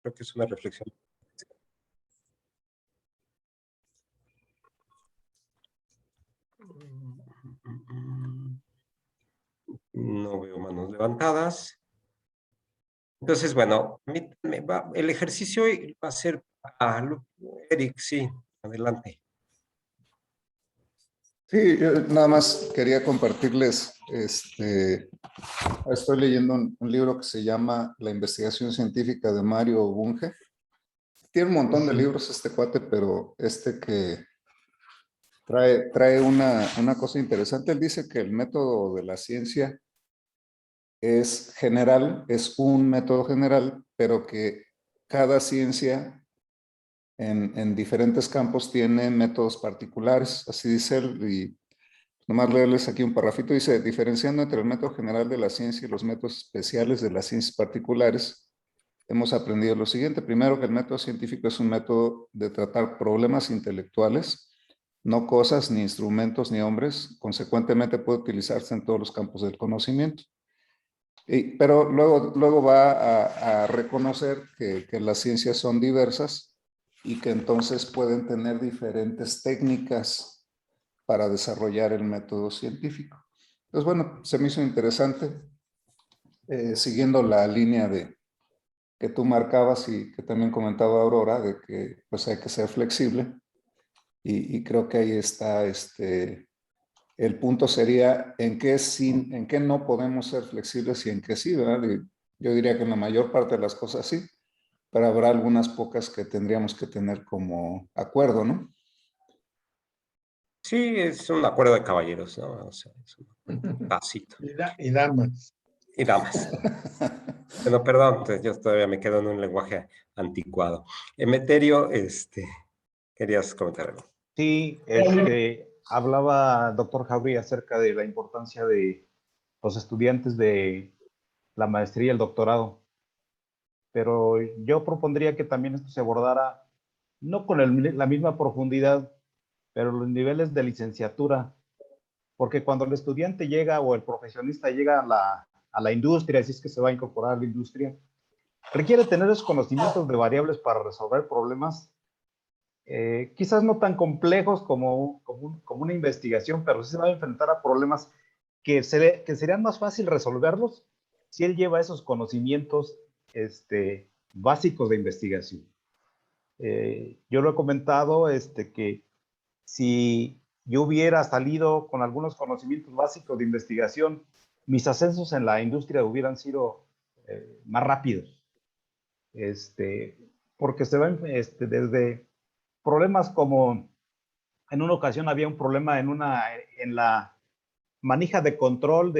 Creo que es una reflexión. No veo manos levantadas. Entonces, bueno, el ejercicio va a ser Eric, sí, adelante. Sí, yo nada más quería compartirles, estoy leyendo un libro que se llama La investigación científica de Mario Bunge. Tiene un montón de libros este cuate, pero que trae una cosa interesante. Él dice que el método de la ciencia es general, es un método general, pero que cada ciencia en diferentes campos tiene métodos particulares, así dice él, y nomás leerles aquí un parrafito, dice, diferenciando entre el método general de la ciencia y los métodos especiales de las ciencias particulares, hemos aprendido lo siguiente. Primero, que el método científico es un método de tratar problemas intelectuales, no cosas, ni instrumentos, ni hombres. Consecuentemente, puede utilizarse en todos los campos del conocimiento. Pero luego va a reconocer que las ciencias son diversas y que entonces pueden tener diferentes técnicas para desarrollar el método científico. Entonces, bueno, se me hizo interesante, siguiendo la línea que tú marcabas y que también comentaba Aurora, de que pues hay que ser flexible. Y creo que ahí está, el punto sería en qué no podemos ser flexibles y en qué sí, ¿verdad? Y yo diría que en la mayor parte de las cosas sí, pero habrá algunas pocas que tendríamos que tener como acuerdo, ¿no? Sí, es un acuerdo de caballeros, ¿no? O sea, es un pasito. Y damas. Y damas. Bueno, perdón, yo todavía me quedo en un lenguaje anticuado. Emeterio, querías comentar algo. Sí, hablaba doctor Jauregui acerca de la importancia de los estudiantes de la maestría y el doctorado, pero yo propondría que también esto se abordara no con la misma profundidad, pero los niveles de licenciatura, porque cuando el estudiante llega o el profesionista llega a la industria, si es que se va a incorporar a la industria, requiere tener esos conocimientos de variables para resolver problemas, quizás no tan complejos como una investigación, pero sí se va a enfrentar a problemas que serían más fácil resolverlos si él lleva esos conocimientos básicos de investigación. Yo lo he comentado, que si yo hubiera salido con algunos conocimientos básicos de investigación, mis ascensos en la industria hubieran sido más rápidos. Porque se ven desde problemas como, en una ocasión había un problema en la manija de control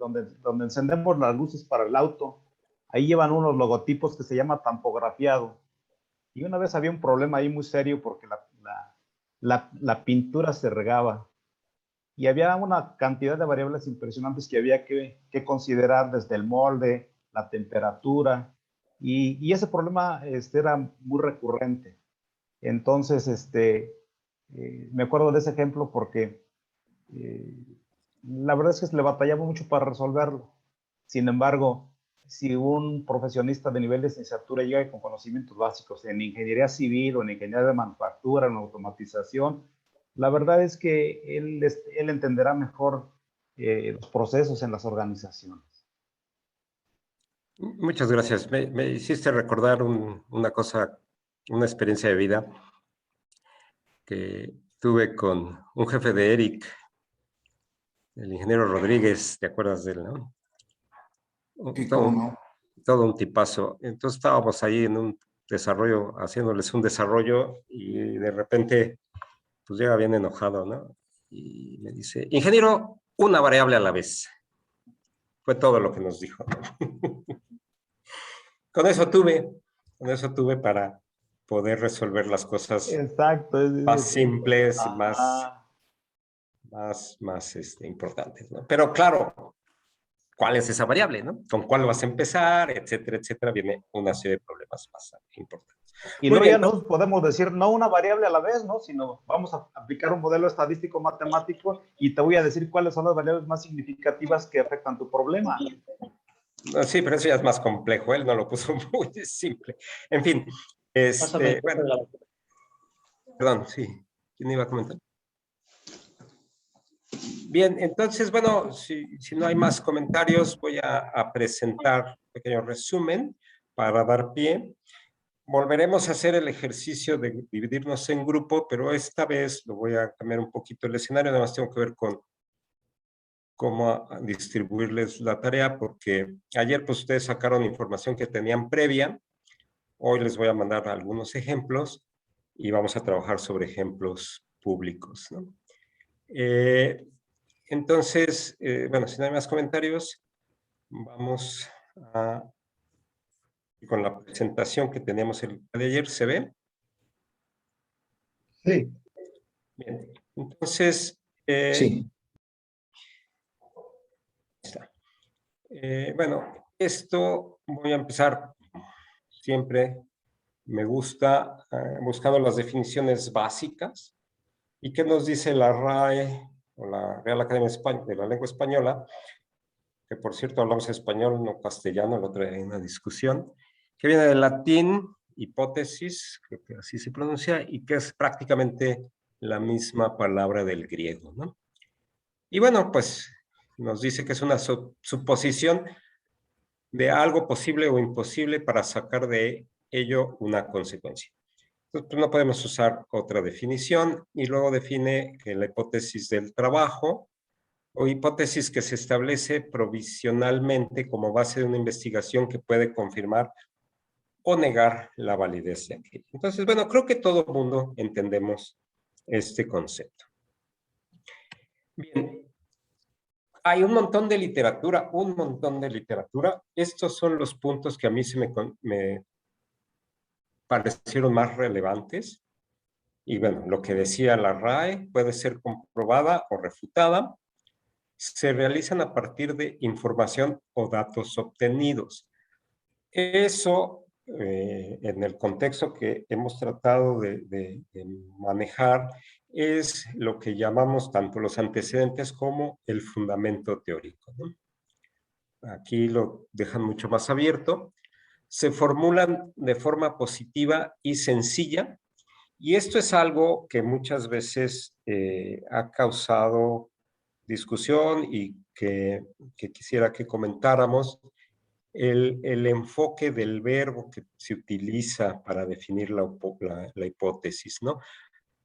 donde encendemos las luces para el auto. Ahí llevan unos logotipos que se llama tampografiado. Y una vez había un problema ahí muy serio porque la pintura se regaba. Y había una cantidad de variables impresionantes que había que considerar, desde el molde, la temperatura. Y ese problema era muy recurrente. Entonces, me acuerdo de ese ejemplo porque la verdad es que se le batallaba mucho para resolverlo. Sin embargo, si un profesionista de nivel de licenciatura llega con conocimientos básicos en ingeniería civil o en ingeniería de manufactura, en automatización, la verdad es que él entenderá mejor los procesos en las organizaciones. Muchas gracias. Me hiciste recordar una cosa, una experiencia de vida que tuve con un jefe de Eric, el ingeniero Rodríguez, ¿te acuerdas de él, no? Sí, cómo no. Todo un tipazo. Entonces estábamos ahí en un desarrollo, haciéndoles un desarrollo, y de repente, pues llega bien enojado, ¿no? Y me dice, ingeniero, una variable a la vez. Fue todo lo que nos dijo. Con eso tuve para poder resolver las cosas. Exacto. Más simples, más importantes, ¿no? Pero claro, ¿cuál es esa variable, no? ¿Con cuál vas a empezar? Etcétera, etcétera. Viene una serie de problemas más importantes. Y luego ya no podemos decir no una variable a la vez, ¿no? Sino vamos a aplicar un modelo estadístico matemático y te voy a decir cuáles son las variables más significativas que afectan tu problema. No, sí, pero eso ya es más complejo. Él no lo puso muy simple. En fin, Pásame el bueno, de la basura. perdón, sí. ¿Quién iba a comentar? Bien, entonces, bueno, si no hay más comentarios, voy a presentar un pequeño resumen para dar pie. Volveremos a hacer el ejercicio de dividirnos en grupo, pero esta vez lo voy a cambiar un poquito el escenario, nada más tengo que ver con cómo distribuirles la tarea, porque ayer pues ustedes sacaron información que tenían previa, hoy les voy a mandar algunos ejemplos y vamos a trabajar sobre ejemplos públicos, ¿no? Entonces, bueno, si no hay más comentarios, vamos con la presentación que teníamos el día de ayer. ¿Se ve? Sí. Bien. Entonces, Sí. está. Bueno, esto voy a empezar siempre. Me gusta buscando las definiciones básicas. ¿Y qué nos dice la RAE o la Real Academia de la Lengua Española? Que por cierto hablamos español, no castellano, la otra hay una discusión, que viene del latín, hipótesis, creo que así se pronuncia, y que es prácticamente la misma palabra del griego, ¿no? Y bueno, pues nos dice que es una suposición de algo posible o imposible para sacar de ello una consecuencia. Entonces, pues no podemos usar otra definición y luego define que la hipótesis del trabajo o hipótesis que se establece provisionalmente como base de una investigación que puede confirmar o negar la validez de aquello. Entonces, bueno, creo que todo el mundo entendemos este concepto. Bien, hay un montón de literatura, un montón de literatura. Estos son los puntos que a mí me parecieron más relevantes. Y bueno, lo que decía la RAE puede ser comprobada o refutada. Se realizan a partir de información o datos obtenidos. Eso, en el contexto que hemos tratado de manejar, es lo que llamamos tanto los antecedentes como el fundamento teórico, ¿no? Aquí lo dejan mucho más abierto. Se formulan de forma positiva y sencilla, y esto es algo que muchas veces ha causado discusión y que quisiera que comentáramos. El enfoque del verbo que se utiliza para definir la hipótesis, ¿no?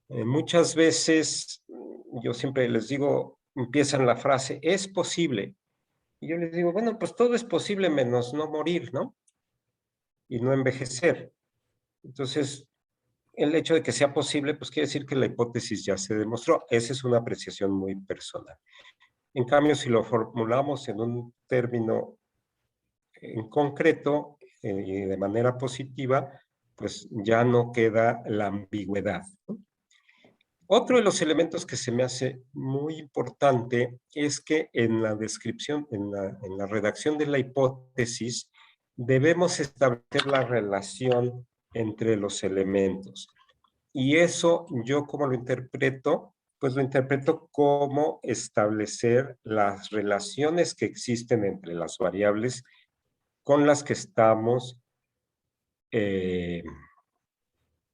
Muchas veces, yo siempre les digo, empiezan la frase, es posible. Y yo les digo, bueno, pues todo es posible menos no morir, ¿no? Y no envejecer. Entonces, el hecho de que sea posible, pues quiere decir que la hipótesis ya se demostró. Esa es una apreciación muy personal. En cambio, si lo formulamos en un término en concreto y de manera positiva, pues ya no queda la ambigüedad, ¿no? Otro de los elementos que se me hace muy importante es que en la descripción, en la redacción de la hipótesis, debemos establecer la relación entre los elementos. Y eso yo como lo interpreto, pues lo interpreto como establecer las relaciones que existen entre las variables con las que estamos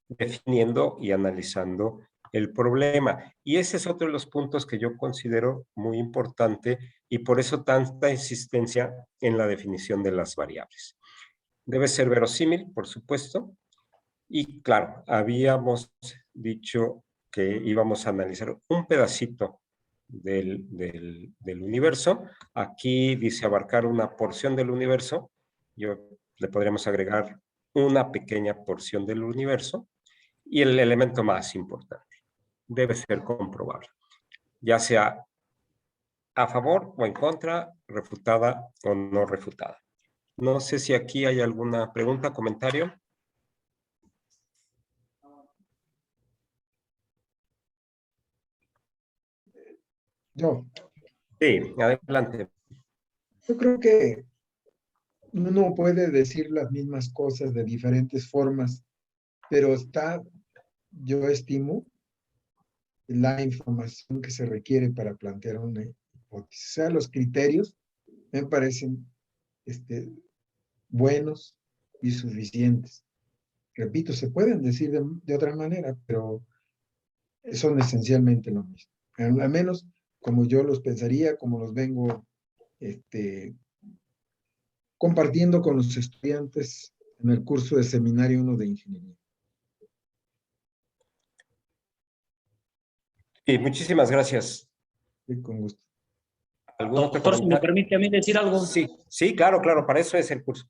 definiendo y analizando el problema. Y ese es otro de los puntos que yo considero muy importante y por eso tanta insistencia en la definición de las variables. Debe ser verosímil, por supuesto, y claro, habíamos dicho que íbamos a analizar un pedacito del universo. Aquí dice abarcar una porción del universo. Yo le podríamos agregar una pequeña porción del universo. Y el elemento más importante, debe ser comprobable, ya sea a favor o en contra, refutada o no refutada. No sé si aquí hay alguna pregunta, comentario. Yo Sí, adelante. creo que uno puede decir las mismas cosas de diferentes formas, pero yo estimo, la información que se requiere para plantear una hipótesis. O sea, los criterios me parecen buenos y suficientes. Repito, se pueden decir de otra manera, pero son esencialmente lo mismo. Al menos como yo los pensaría, como los vengo compartiendo con los estudiantes en el curso de Seminario 1 de Ingeniería. Y muchísimas gracias. Sí, con gusto. ¿Algún otro Doctor, si me comentario? permite a mí decir algo. Sí, sí, claro, claro, para eso es el curso.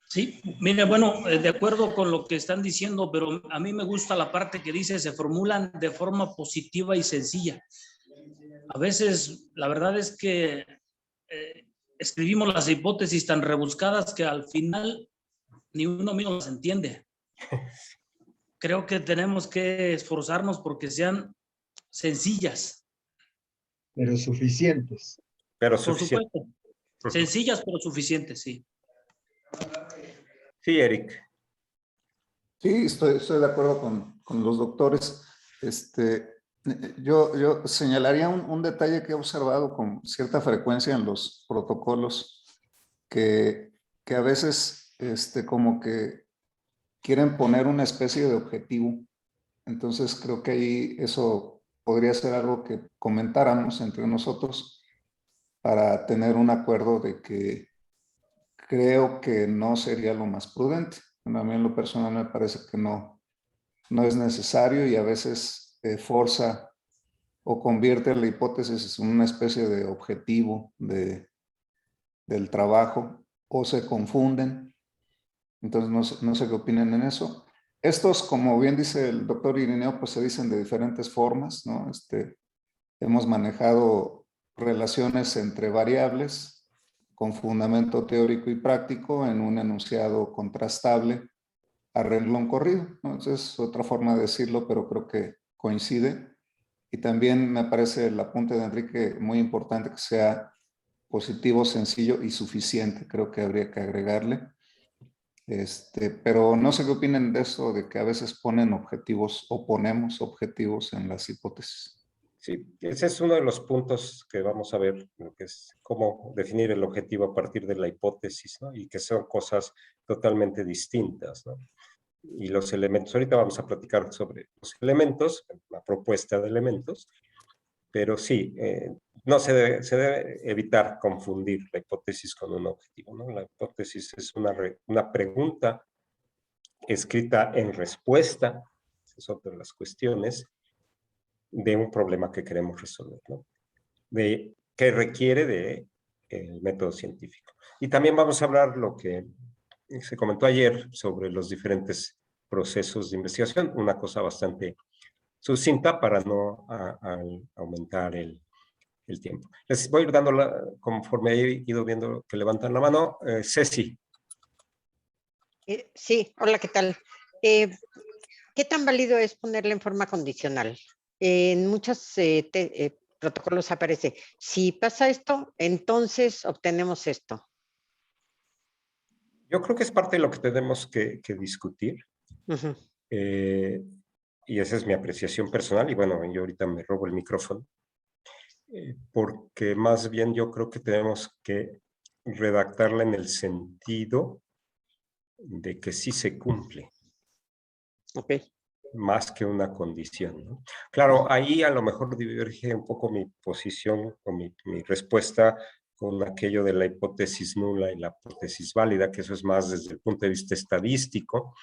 Sí, mire, bueno, de acuerdo con lo que están diciendo, pero a mí me gusta la parte que dice se formulan de forma positiva y sencilla. A veces, la verdad es que escribimos las hipótesis tan rebuscadas que al final ni uno mismo las entiende. Creo que tenemos que esforzarnos porque sean sencillas. Pero suficientes. Pero Por suficiente. supuesto, sencillas pero suficientes, sí. Sí, Eric. Sí, estoy de acuerdo con los doctores. Yo señalaría un detalle que he observado con cierta frecuencia en los protocolos, que a veces como que quieren poner una especie de objetivo. Entonces creo que ahí eso podría ser algo que comentáramos entre nosotros para tener un acuerdo de que creo que no sería lo más prudente. Bueno, a mí en lo personal me parece que no es necesario y a veces forza o convierte la hipótesis en una especie de objetivo del trabajo o se confunden. Entonces no sé qué opinan en eso. Estos, como bien dice el doctor Irineo, pues se dicen de diferentes formas, ¿no? Hemos manejado relaciones entre variables con fundamento teórico y práctico en un enunciado contrastable a renglón corrido, ¿no? Entonces es otra forma de decirlo, pero creo que coincide. Y también me parece el apunte de Enrique muy importante que sea positivo, sencillo y suficiente. Creo que habría que agregarle. Pero no sé qué opinen de eso, de que a veces ponen objetivos o ponemos objetivos en las hipótesis. Sí, ese es uno de los puntos que vamos a ver, lo que es cómo definir el objetivo a partir de la hipótesis, ¿no? Y que son cosas totalmente distintas, ¿no? Y los elementos, ahorita vamos a platicar sobre los elementos, la propuesta de elementos, pero sí, no se debe evitar confundir la hipótesis con un objetivo, ¿no? La hipótesis es una pregunta escrita en respuesta, esa es otra de las cuestiones, de un problema que queremos resolver, ¿no? Que requiere de el método científico. Y también vamos a hablar lo que se comentó ayer sobre los diferentes procesos de investigación, una cosa bastante sucinta para no aumentar el tiempo. Les voy a ir dando, conforme he ido viendo que levantan la mano, Ceci. Sí, hola, ¿qué tal? ¿Qué tan válido es ponerla en forma condicional? En muchos protocolos aparece, si pasa esto, entonces obtenemos esto. Yo creo que es parte de lo que tenemos que discutir. Uh-huh. Y esa es mi apreciación personal. Y bueno, yo ahorita me robo el micrófono. Porque más bien yo creo que tenemos que redactarla en el sentido de que sí se cumple. Ok. Más que una condición, ¿no? Claro, ahí a lo mejor diverge un poco mi posición o mi respuesta con aquello de la hipótesis nula y la hipótesis válida, que eso es más desde el punto de vista estadístico,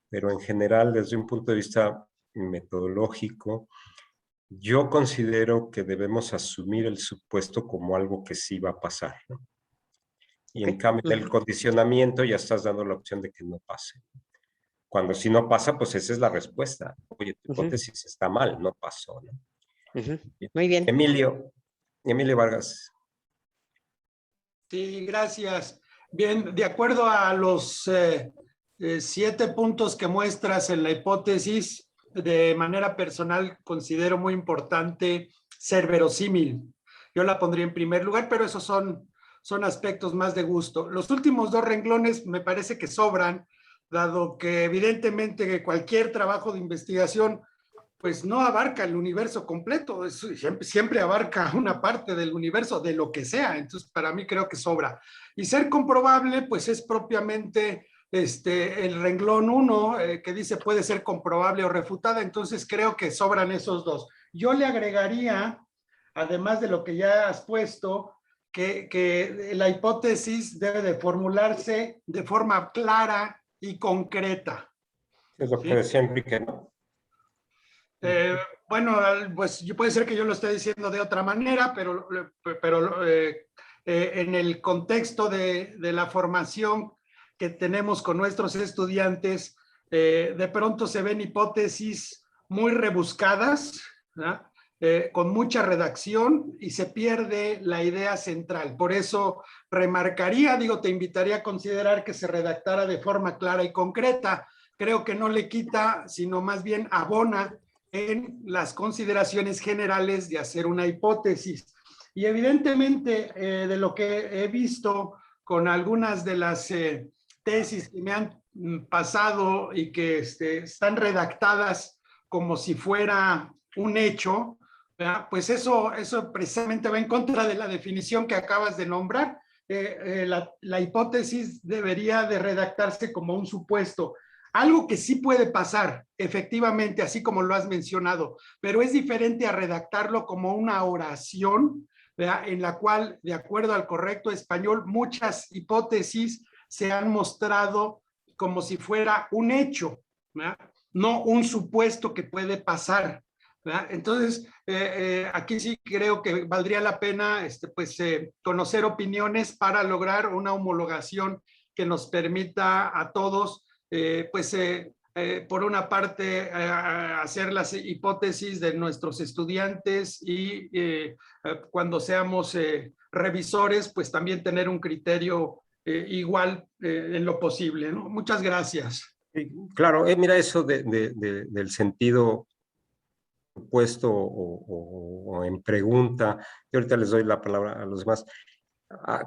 pero en general desde un punto de vista metodológico, yo considero que debemos asumir el supuesto como algo que sí va a pasar, ¿no? Y en cambio del condicionamiento ya estás dando la opción de que no pase. Cuando si no pasa, pues esa es la respuesta. Oye, tu hipótesis está mal, no pasó, ¿no? Muy bien. Emilio Vargas. Sí, gracias. Bien, de acuerdo a los 7 puntos que muestras en la hipótesis, de manera personal considero muy importante ser verosímil. Yo la pondría en primer lugar, pero esos son aspectos más de gusto. Los últimos 2 renglones me parece que sobran, dado que evidentemente cualquier trabajo de investigación pues no abarca el universo completo, siempre abarca una parte del universo, de lo que sea. Entonces, para mí creo que sobra. Y ser comprobable, pues es propiamente el renglón 1 que dice puede ser comprobable o refutada. Entonces, creo que sobran esos dos. Yo le agregaría, además de lo que ya has puesto, que la hipótesis debe de formularse de forma clara y concreta. Es lo que decía Enrique, ¿no? Bueno, pues puede ser que yo lo esté diciendo de otra manera, pero en el contexto de la formación que tenemos con nuestros estudiantes, de pronto se ven hipótesis muy rebuscadas, ¿no? Con mucha redacción y se pierde la idea central. Por eso remarcaría, te invitaría a considerar que se redactara de forma clara y concreta. Creo que no le quita, sino más bien abona en las consideraciones generales de hacer una hipótesis. Y evidentemente, de lo que he visto con algunas de las tesis que me han pasado y que están redactadas como si fuera un hecho, ¿verdad? Pues eso precisamente va en contra de la definición que acabas de nombrar. La hipótesis debería de redactarse como un supuesto. Algo que sí puede pasar, efectivamente, así como lo has mencionado, pero es diferente a redactarlo como una oración, ¿verdad? En la cual, de acuerdo al correcto español, muchas hipótesis se han mostrado como si fuera un hecho, ¿verdad? No un supuesto que puede pasar, ¿verdad? Entonces, aquí sí creo que valdría la pena conocer opiniones para lograr una homologación que nos permita a todos por una parte, hacer las hipótesis de nuestros estudiantes y cuando seamos revisores, pues también tener un criterio igual en lo posible, ¿no? Muchas gracias. Sí, claro, mira eso del sentido puesto o en pregunta, y ahorita les doy la palabra a los demás,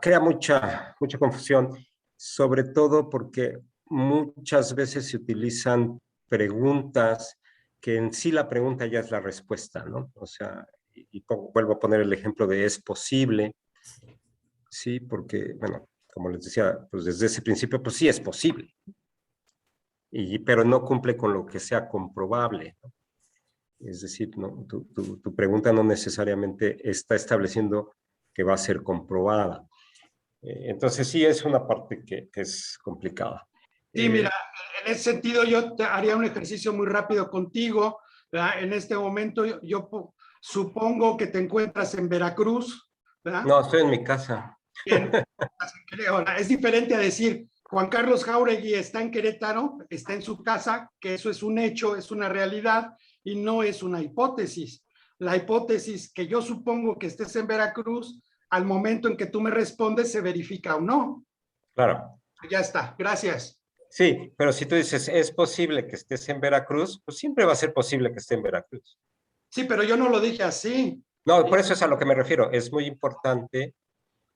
crea mucha confusión, sobre todo porque muchas veces se utilizan preguntas que en sí la pregunta ya es la respuesta, ¿no? O sea, vuelvo a poner el ejemplo de es posible, sí, porque, bueno, como les decía, pues desde ese principio, pues sí es posible, pero no cumple con lo que sea comprobable, ¿no? Es decir, no, tu pregunta no necesariamente está estableciendo que va a ser comprobada. Entonces sí es una parte que es complicada. Sí, mira, en ese sentido yo te haría un ejercicio muy rápido contigo, ¿verdad? En este momento yo supongo que te encuentras en Veracruz, ¿verdad? No, estoy en mi casa. Bien. Ahora, es diferente a decir, Juan Carlos Jáuregui está en Querétaro, está en su casa, que eso es un hecho, es una realidad y no es una hipótesis. La hipótesis que yo supongo que estés en Veracruz, al momento en que tú me respondes, se verifica o no. Claro. Ya está, gracias. Sí, pero si tú dices, es posible que estés en Veracruz, pues siempre va a ser posible que esté en Veracruz. Sí, pero yo no lo dije así. No, por eso es a lo que me refiero. Es muy importante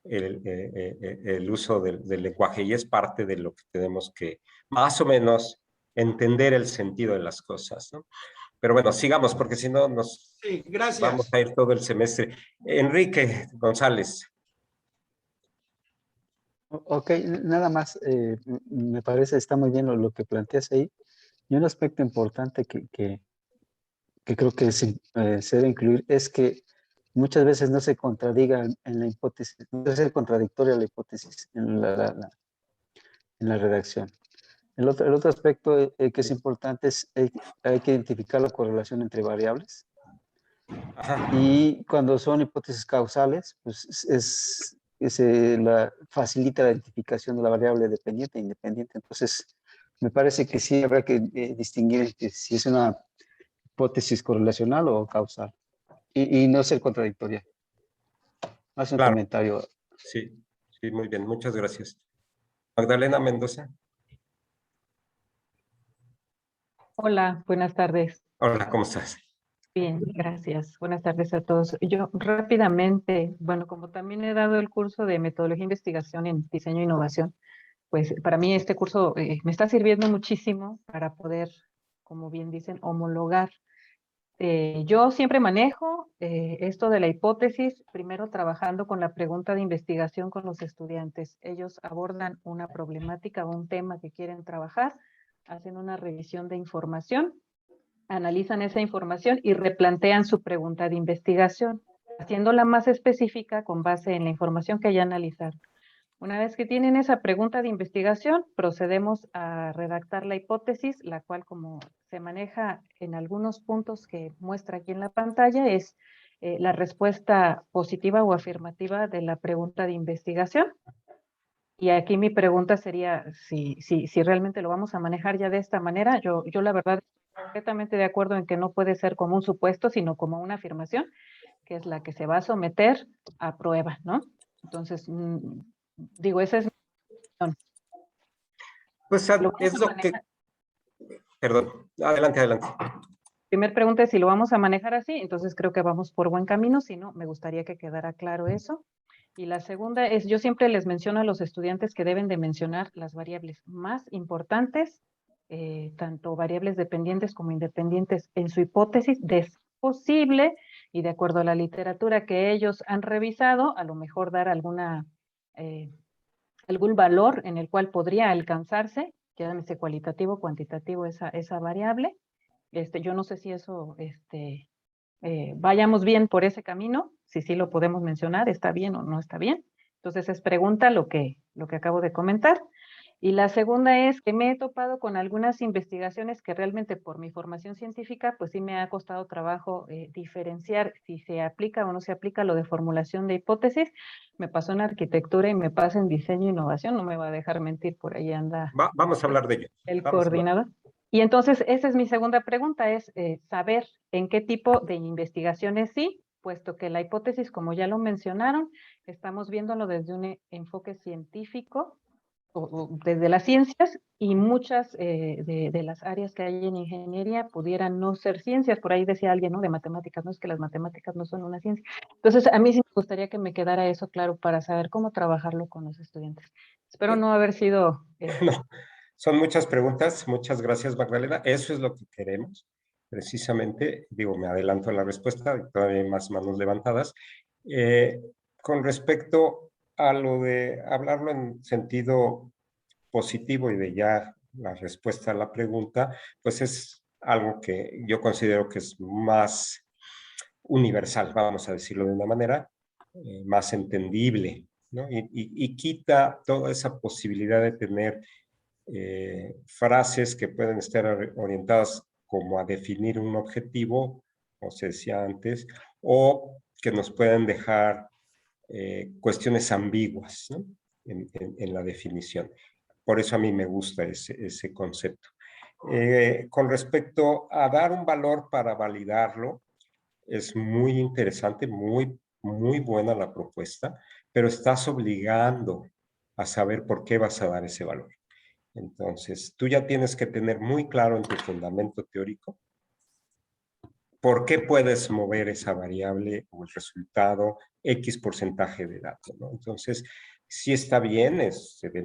el uso del lenguaje y es parte de lo que tenemos que más o menos entender el sentido de las cosas, ¿no? Pero bueno, sigamos porque si no nos Sí, gracias. vamos a ir todo el semestre. Enrique González. Ok, nada más, me parece, está muy bien lo que planteas ahí. Y un aspecto importante que creo que se debe incluir es que muchas veces no se contradiga en la hipótesis, no debe ser contradictoria la hipótesis en la redacción. El otro aspecto que es importante es hay que identificar la correlación entre variables. Ajá. Y cuando son hipótesis causales, pues facilita la identificación de la variable dependiente e independiente. Entonces, me parece que sí habrá que distinguir entre si es una hipótesis correlacional o causal y no ser contradictoria. Más un Claro. comentario. Sí, muy bien, muchas gracias. Magdalena Mendoza. Hola, buenas tardes. Hola, ¿cómo estás? Bien, gracias. Buenas tardes a todos. Yo rápidamente, bueno, como también he dado el curso de metodología e investigación en diseño e innovación, pues para mí este curso me está sirviendo muchísimo para poder, como bien dicen, homologar Yo siempre manejo esto de la hipótesis, primero trabajando con la pregunta de investigación con los estudiantes. Ellos abordan una problemática o un tema que quieren trabajar, hacen una revisión de información, analizan esa información y replantean su pregunta de investigación, haciéndola más específica con base en la información que ya analizaron. Una vez que tienen esa pregunta de investigación, procedemos a redactar la hipótesis, la cual, como se maneja en algunos puntos que muestra aquí en la pantalla, es la respuesta positiva o afirmativa de la pregunta de investigación. Y aquí mi pregunta sería si realmente lo vamos a manejar ya de esta manera. Yo la verdad estoy completamente de acuerdo en que no puede ser como un supuesto, sino como una afirmación, que es la que se va a someter a prueba, ¿no? Entonces, digo, esa es mi opinión. Pues Lo vamos es a lo que... manejar. Perdón, adelante, adelante. Primer pregunta es si lo vamos a manejar así, entonces creo que vamos por buen camino, si no, me gustaría que quedara claro eso. Y la segunda es, yo siempre les menciono a los estudiantes que deben de mencionar las variables más importantes, tanto variables dependientes como independientes en su hipótesis, de ser posible y de acuerdo a la literatura que ellos han revisado, a lo mejor dar alguna, algún valor en el cual podría alcanzarse, llámese cualitativo o cuantitativo esa variable. Yo no sé si eso vayamos bien por ese camino, si sí lo podemos mencionar, está bien o no está bien. Entonces es pregunta lo que acabo de comentar. Y la segunda es que me he topado con algunas investigaciones que realmente por mi formación científica, pues sí me ha costado trabajo diferenciar si se aplica o no se aplica lo de formulación de hipótesis. Me pasó en arquitectura y me pasa en diseño e innovación, no me va a dejar mentir, por ahí anda Vamos a hablar de ello. el Vamos a hablar. coordinador. Y entonces, esa es mi segunda pregunta, es saber en qué tipo de investigaciones sí, puesto que la hipótesis, como ya lo mencionaron, estamos viéndolo desde un enfoque científico o desde las ciencias y muchas de las áreas que hay en ingeniería pudieran no ser ciencias. Por ahí decía alguien, ¿no? De matemáticas, no es que las matemáticas no son una ciencia. Entonces, a mí sí me gustaría que me quedara eso claro para saber cómo trabajarlo con los estudiantes. Espero no haber sido... No, son muchas preguntas. Muchas gracias, Magdalena. Eso es lo que queremos. Precisamente, digo, me adelanto a la respuesta, todavía hay más manos levantadas. Con respecto a lo de hablarlo en sentido positivo y de ya la respuesta a la pregunta, pues es algo que yo considero que es más universal, vamos a decirlo de una manera, más entendible, ¿no? Y quita toda esa posibilidad de tener frases que pueden estar orientadas como a definir un objetivo, como se decía antes, o que nos pueden dejar cuestiones ambiguas, ¿no? En la definición. Por eso a mí me gusta ese concepto. Con respecto a dar un valor para validarlo, es muy interesante, muy buena la propuesta, pero estás obligando a saber por qué vas a dar ese valor. Entonces, tú ya tienes que tener muy claro en tu fundamento teórico por qué puedes mover esa variable o el resultado X porcentaje de datos, ¿no? Entonces, sí está bien, se ve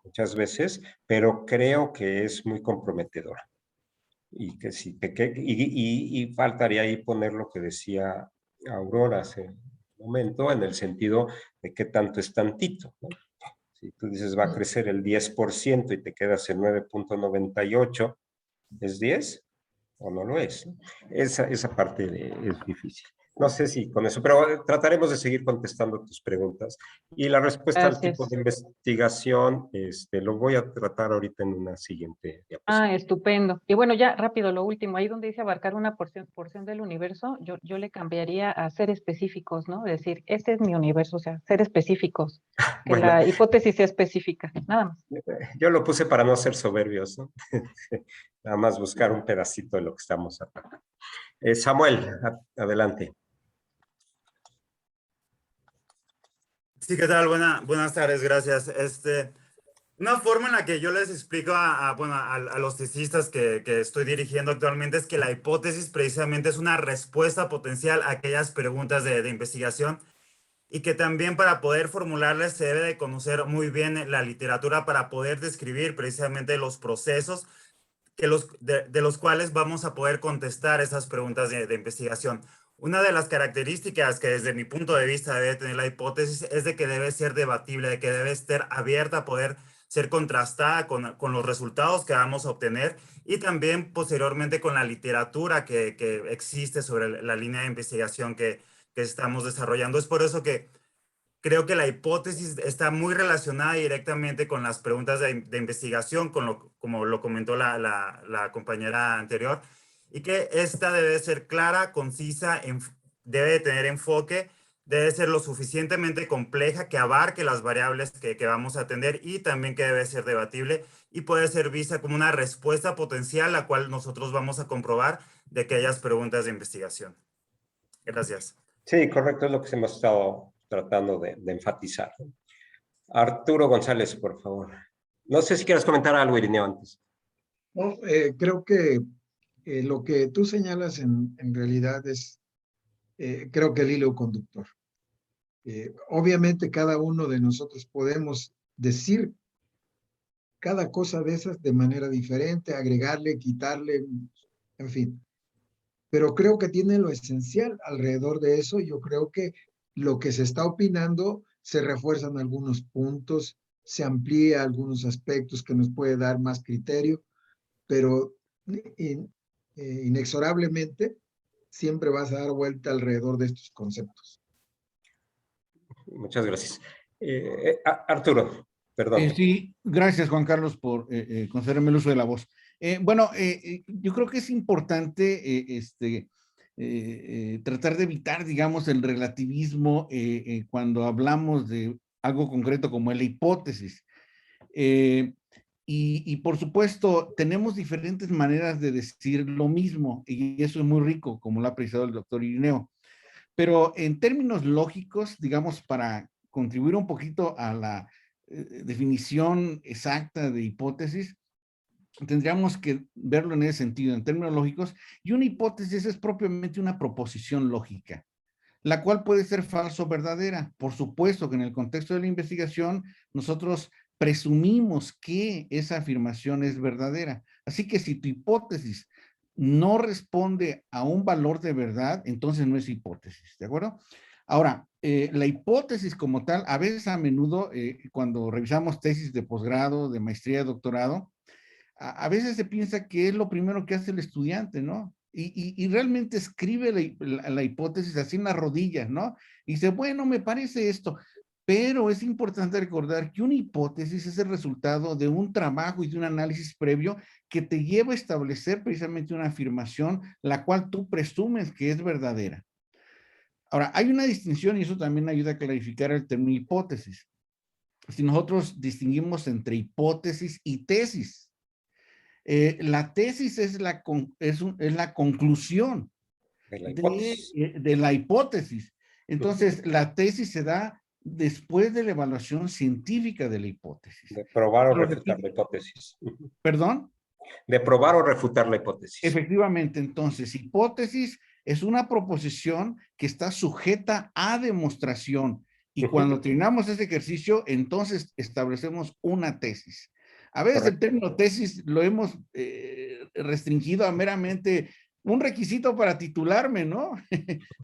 muchas veces, pero creo que es muy comprometedor. Y que si y faltaría ahí poner lo que decía Aurora hace un momento, en el sentido de qué tanto es tantito, ¿no? Si tú dices va a crecer el 10% y te quedas en 9.98, ¿es 10 o no lo es? Esa parte es difícil. No sé si con eso, pero trataremos de seguir contestando tus preguntas. Y la respuesta al tipo Gracias. de investigación, lo voy a tratar ahorita en una siguiente diapositiva. Estupendo. Y bueno, ya rápido, lo último, ahí donde dice abarcar una porción del universo, yo le cambiaría a ser específicos, ¿no? Es decir, este es mi universo, o sea, ser específicos, que Bueno, la hipótesis sea específica, nada más. yo lo puse para no ser soberbios, ¿no? Nada más buscar un pedacito de lo que estamos hablando. Samuel, adelante. Sí, ¿qué tal? Buenas tardes, gracias. Una forma en la que yo les explico a los tesistas que estoy dirigiendo actualmente es que la hipótesis precisamente es una respuesta potencial a aquellas preguntas de investigación y que también para poder formularlas se debe de conocer muy bien la literatura para poder describir precisamente los procesos de los cuales vamos a poder contestar esas preguntas de investigación. Una de las características que desde mi punto de vista debe tener la hipótesis es de que debe ser debatible, de que debe estar abierta a poder ser contrastada con los resultados que vamos a obtener y también posteriormente con la literatura que existe sobre la línea de investigación que estamos desarrollando. Es por eso que creo que la hipótesis está muy relacionada directamente con las preguntas de investigación, como lo comentó la compañera anterior, y que esta debe ser clara, concisa, debe tener enfoque, debe ser lo suficientemente compleja que abarque las variables que vamos a atender y también que debe ser debatible y puede ser vista como una respuesta potencial, la cual nosotros vamos a comprobar de aquellas preguntas de investigación. Gracias. Sí, correcto, es lo que hemos estado tratando de enfatizar. Arturo González, por favor. No sé si quieres comentar algo, Irineo, antes. No, creo que lo que tú señalas en realidad es, creo que el hilo conductor. Obviamente cada uno de nosotros podemos decir cada cosa de esas de manera diferente, agregarle, quitarle, en fin. Pero creo que tiene lo esencial alrededor de eso. Yo creo que lo que se está opinando se refuerzan algunos puntos, se amplía algunos aspectos que nos puede dar más criterio, pero inexorablemente siempre vas a dar vuelta alrededor de estos conceptos. Muchas gracias. Arturo, perdón. Sí, gracias Juan Carlos por concederme el uso de la voz. Yo creo que es importante tratar de evitar, digamos, el relativismo cuando hablamos de algo concreto como la hipótesis. Y por supuesto, tenemos diferentes maneras de decir lo mismo, y eso es muy rico, como lo ha apreciado el doctor Irineo. Pero en términos lógicos, digamos, para contribuir un poquito a la definición exacta de hipótesis, tendríamos que verlo en ese sentido, en términos lógicos, y una hipótesis es propiamente una proposición lógica, la cual puede ser falsa o verdadera. Por supuesto que en el contexto de la investigación, nosotros presumimos que esa afirmación es verdadera. Así que si tu hipótesis no responde a un valor de verdad, entonces no es hipótesis, ¿de acuerdo? Ahora, la hipótesis como tal, a veces a menudo, cuando revisamos tesis de posgrado, de maestría, de doctorado, a veces se piensa que es lo primero que hace el estudiante, ¿no? Y realmente escribe la hipótesis así en las rodillas, ¿no? Y dice, bueno, me parece esto. Pero es importante recordar que una hipótesis es el resultado de un trabajo y de un análisis previo que te lleva a establecer precisamente una afirmación, la cual tú presumes que es verdadera. Ahora, hay una distinción y eso también ayuda a clarificar el término hipótesis. Si nosotros distinguimos entre hipótesis y tesis, la tesis es la conclusión de la hipótesis. Entonces, la tesis se da después de la evaluación científica de la hipótesis. De probar o refutar la hipótesis. ¿Perdón? De probar o refutar la hipótesis. Efectivamente, entonces, hipótesis es una proposición que está sujeta a demostración. Y cuando terminamos ese ejercicio, entonces establecemos una tesis. A veces correcto. El término tesis lo hemos restringido a meramente un requisito para titularme, ¿no?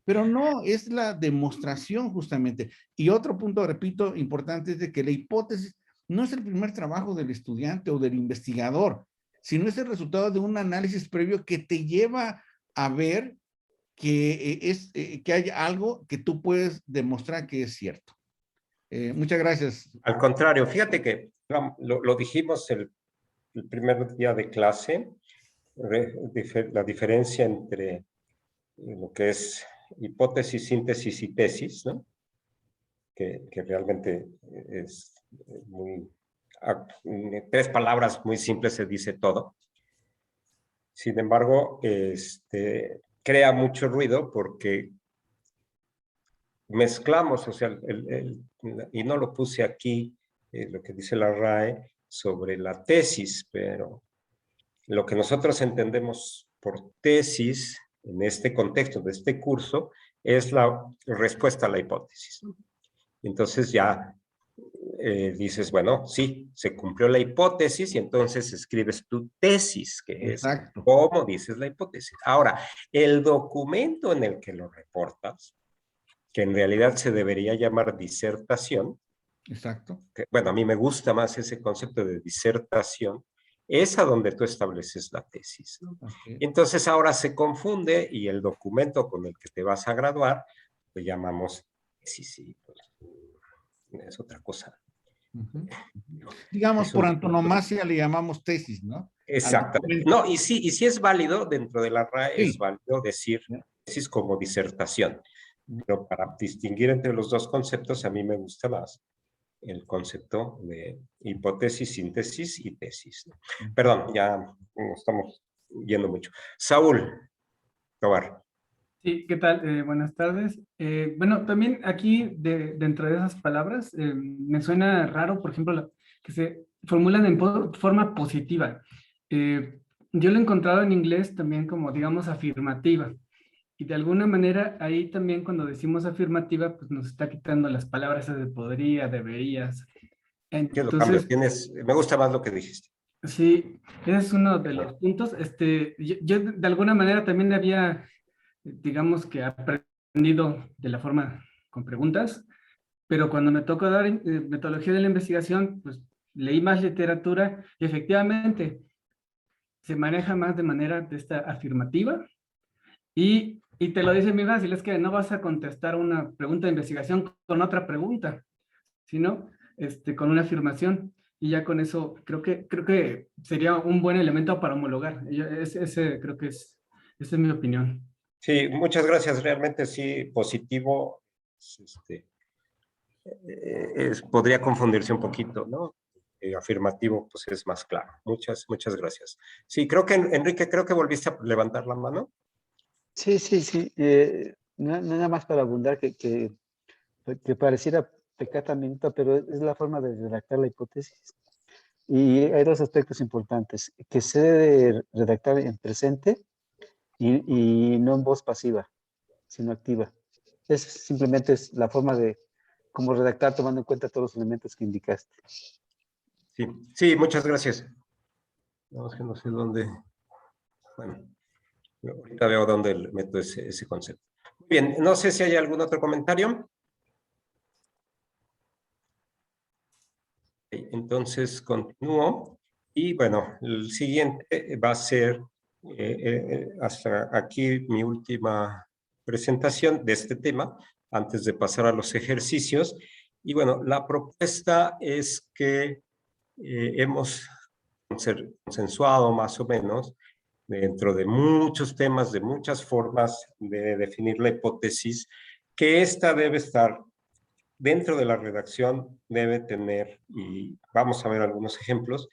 Pero no, es la demostración justamente. Y otro punto, repito, importante es de que la hipótesis no es el primer trabajo del estudiante o del investigador, sino es el resultado de un análisis previo que te lleva a ver que hay algo que tú puedes demostrar que es cierto. Muchas gracias. Al contrario, fíjate que lo dijimos el primer día de clase, la diferencia entre lo que es hipótesis, síntesis y tesis, ¿no? Que realmente es muy... En 3 palabras muy simples se dice todo. Sin embargo, crea mucho ruido porque mezclamos, o sea, y no lo puse aquí, lo que dice la RAE sobre la tesis, pero lo que nosotros entendemos por tesis en este contexto de este curso es la respuesta a la hipótesis. Entonces ya dices, bueno, sí, se cumplió la hipótesis y entonces escribes tu tesis, que es Exacto. cómo dices la hipótesis. Ahora, el documento en el que lo reportas, que en realidad se debería llamar disertación, Exacto. que, bueno, a mí me gusta más ese concepto de disertación, es a donde tú estableces la tesis, ¿no? Así es. Y entonces ahora se confunde y el documento con el que te vas a graduar, le llamamos tesis, y pues, es otra cosa. Ujú. Digamos, Es por un- antonomasia le llamamos tesis, ¿no? Al Exactamente. documento. No, y sí es válido, dentro de la RAE es Sí. válido decir Ya. tesis como disertación, pero para distinguir entre los dos conceptos, a mí me gusta más el concepto de hipótesis, síntesis y tesis. Perdón, ya nos estamos yendo mucho. Saúl Tobar. Sí, ¿qué tal? Buenas tardes. Bueno, también aquí dentro de esas palabras me suena raro, por ejemplo, que se formulan en forma positiva. Yo lo he encontrado en inglés también como, digamos, afirmativa. Y de alguna manera ahí también cuando decimos afirmativa, pues nos está quitando las palabras esas de podría, deberías. ¿Qué lo cambio? Entonces, Me gusta más lo que dijiste. sí, ese es uno de los puntos. Yo de alguna manera también había, digamos que aprendido de la forma con preguntas, pero cuando me tocó dar metodología de la investigación, pues leí más literatura y efectivamente se maneja más de manera de esta afirmativa y te lo dice muy fácil, es que no vas a contestar una pregunta de investigación con otra pregunta, sino con una afirmación. Y ya con eso creo que sería un buen elemento para homologar. Ese creo que esa es mi opinión. Sí, muchas gracias. Realmente sí, positivo. Podría confundirse un poquito, ¿no? Afirmativo, pues es más claro. Muchas gracias. Sí, creo que, Enrique, creo que volviste a levantar la mano. Sí, sí, sí. Nada más para abundar que pareciera pecatamiento, pero es la forma de redactar la hipótesis. Y hay dos aspectos importantes, que se debe redactar en presente y no en voz pasiva, sino activa. Simplemente es la forma de cómo redactar tomando en cuenta todos los elementos que indicaste. Sí, sí, muchas gracias. No, es que no sé dónde. Bueno, ahorita veo dónde meto ese concepto. Muy bien, no sé si hay algún otro comentario. Entonces continúo. Y bueno, el siguiente va a ser hasta aquí mi última presentación de este tema, antes de pasar a los ejercicios. Y bueno, la propuesta es que hemos consensuado más o menos dentro de muchos temas, de muchas formas de definir la hipótesis, que esta debe estar dentro de la redacción, debe tener, y vamos a ver algunos ejemplos,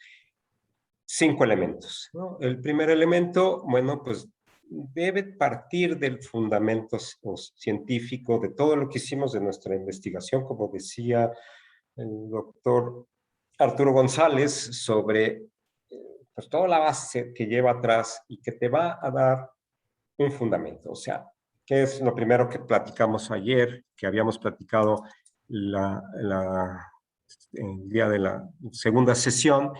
5 elementos, ¿no? El primer elemento, bueno, pues debe partir del fundamento científico, de todo lo que hicimos de nuestra investigación, como decía el doctor Arturo González, sobre pues, toda la base que lleva atrás y que te va a dar un fundamento. O sea, ¿qué es lo primero que platicamos ayer, que habíamos platicado el día de la segunda sesión,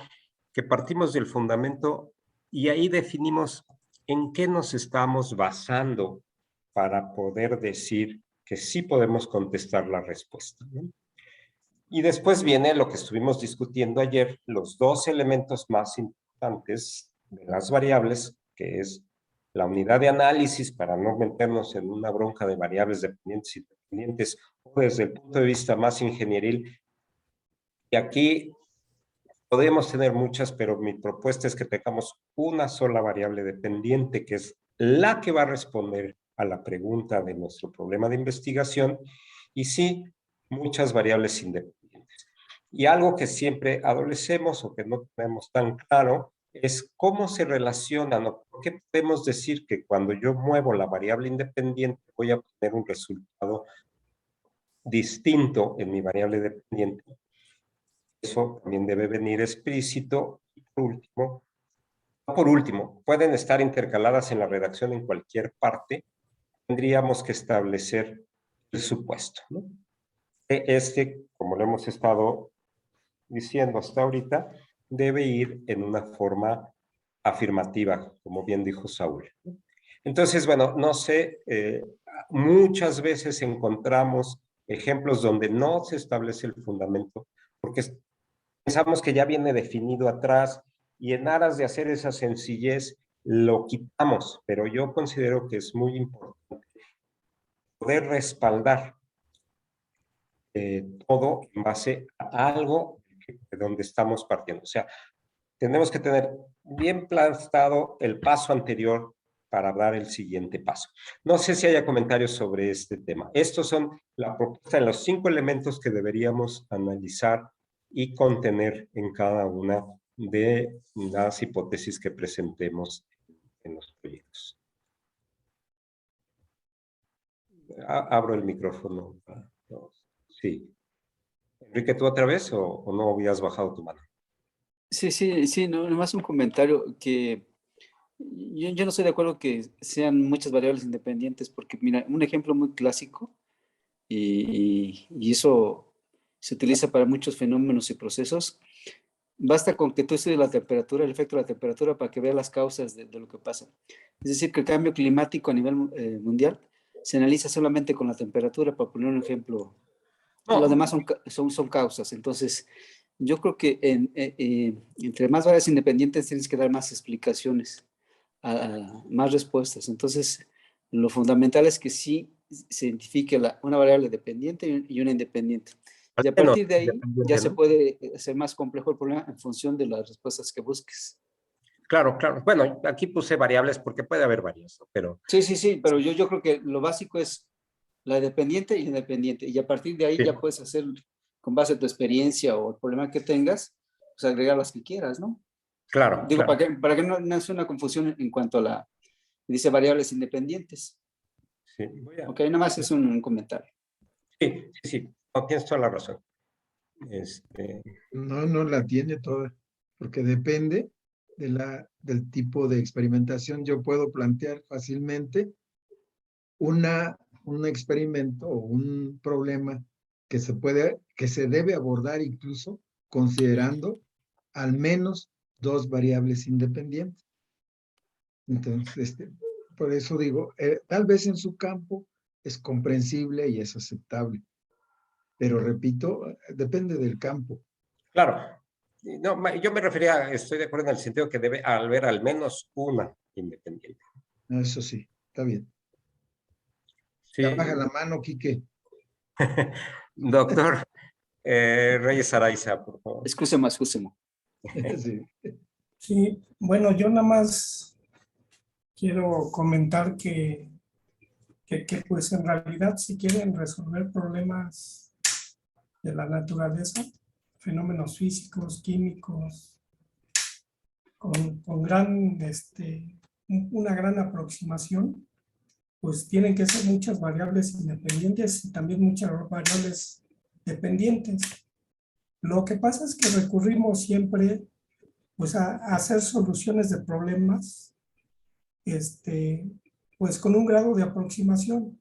que partimos del fundamento y ahí definimos en qué nos estamos basando para poder decir que sí podemos contestar la respuesta, ¿no? Y después viene lo que estuvimos discutiendo ayer, los dos elementos más importantes de las variables, que es la unidad de análisis para no meternos en una bronca de variables dependientes y independientes, o desde el punto de vista más ingenieril. Y aquí podemos tener muchas, pero mi propuesta es que tengamos una sola variable dependiente, que es la que va a responder a la pregunta de nuestro problema de investigación, y sí, muchas variables independientes. Y algo que siempre adolecemos o que no tenemos tan claro es cómo se relacionan o por qué podemos decir que cuando yo muevo la variable independiente voy a obtener un resultado distinto en mi variable dependiente. Eso también debe venir explícito. Y por último, pueden estar intercaladas en la redacción en cualquier parte. Tendríamos que establecer el supuesto, ¿no? Como lo hemos estado diciendo hasta ahorita debe ir en una forma afirmativa, como bien dijo Saúl. Entonces, bueno, no sé, muchas veces encontramos ejemplos donde no se establece el fundamento, porque pensamos que ya viene definido atrás y en aras de hacer esa sencillez lo quitamos, pero yo considero que es muy importante poder respaldar todo en base a algo de donde estamos partiendo. O sea, tenemos que tener bien plantado el paso anterior para dar el siguiente paso. No sé si haya comentarios sobre este tema. Estos son la propuesta de los 5 elementos que deberíamos analizar y contener en cada una de las hipótesis que presentemos en los proyectos. Abro el micrófono. Sí. Enrique, ¿tú otra vez o no habías bajado tu mano? Sí, no, nomás un comentario que yo no estoy de acuerdo que sean muchas variables independientes, porque mira, un ejemplo muy clásico, y eso se utiliza para muchos fenómenos y procesos, basta con que tú estudies la temperatura, el efecto de la temperatura, para que veas las causas de lo que pasa. Es decir, que el cambio climático a nivel mundial se analiza solamente con la temperatura, para poner un ejemplo. No. Los demás son causas. Entonces, yo creo que entre más variables independientes tienes que dar más explicaciones, más respuestas. Entonces, lo fundamental es que sí se identifique una variable dependiente y una independiente. Y a partir de ahí ya se puede hacer más complejo el problema en función de las respuestas que busques. Claro. Bueno, aquí puse variables porque puede haber varias, pero... Sí, pero yo creo que lo básico es la dependiente y la independiente. Y a partir de ahí ya puedes hacer, con base a tu experiencia o el problema que tengas, pues agregar las que quieras, ¿no? Claro. Digo, claro. Para que no sea una confusión en cuanto a dice variables independientes. Sí. Ok, nada más es un comentario. Sí. No, tienes toda la razón. No la tiene toda, porque depende del tipo de experimentación. Yo puedo plantear fácilmente un experimento o un problema que se debe abordar incluso considerando al menos 2 variables independientes. Entonces, por eso digo, tal vez en su campo es comprensible y es aceptable, pero repito, depende del campo. Claro. No, yo me refería, estoy de acuerdo en el sentido que debe haber al menos una independiente. Eso sí, está bien. Sí. Ya baja la mano, Quique. Doctor Reyes Araiza, por favor. Excúseme. Sí, bueno, yo nada más quiero comentar que pues en realidad si quieren resolver problemas de la naturaleza, fenómenos físicos, químicos, con una gran aproximación, pues tienen que ser muchas variables independientes y también muchas variables dependientes. Lo que pasa es que recurrimos siempre pues a hacer soluciones de problemas pues con un grado de aproximación.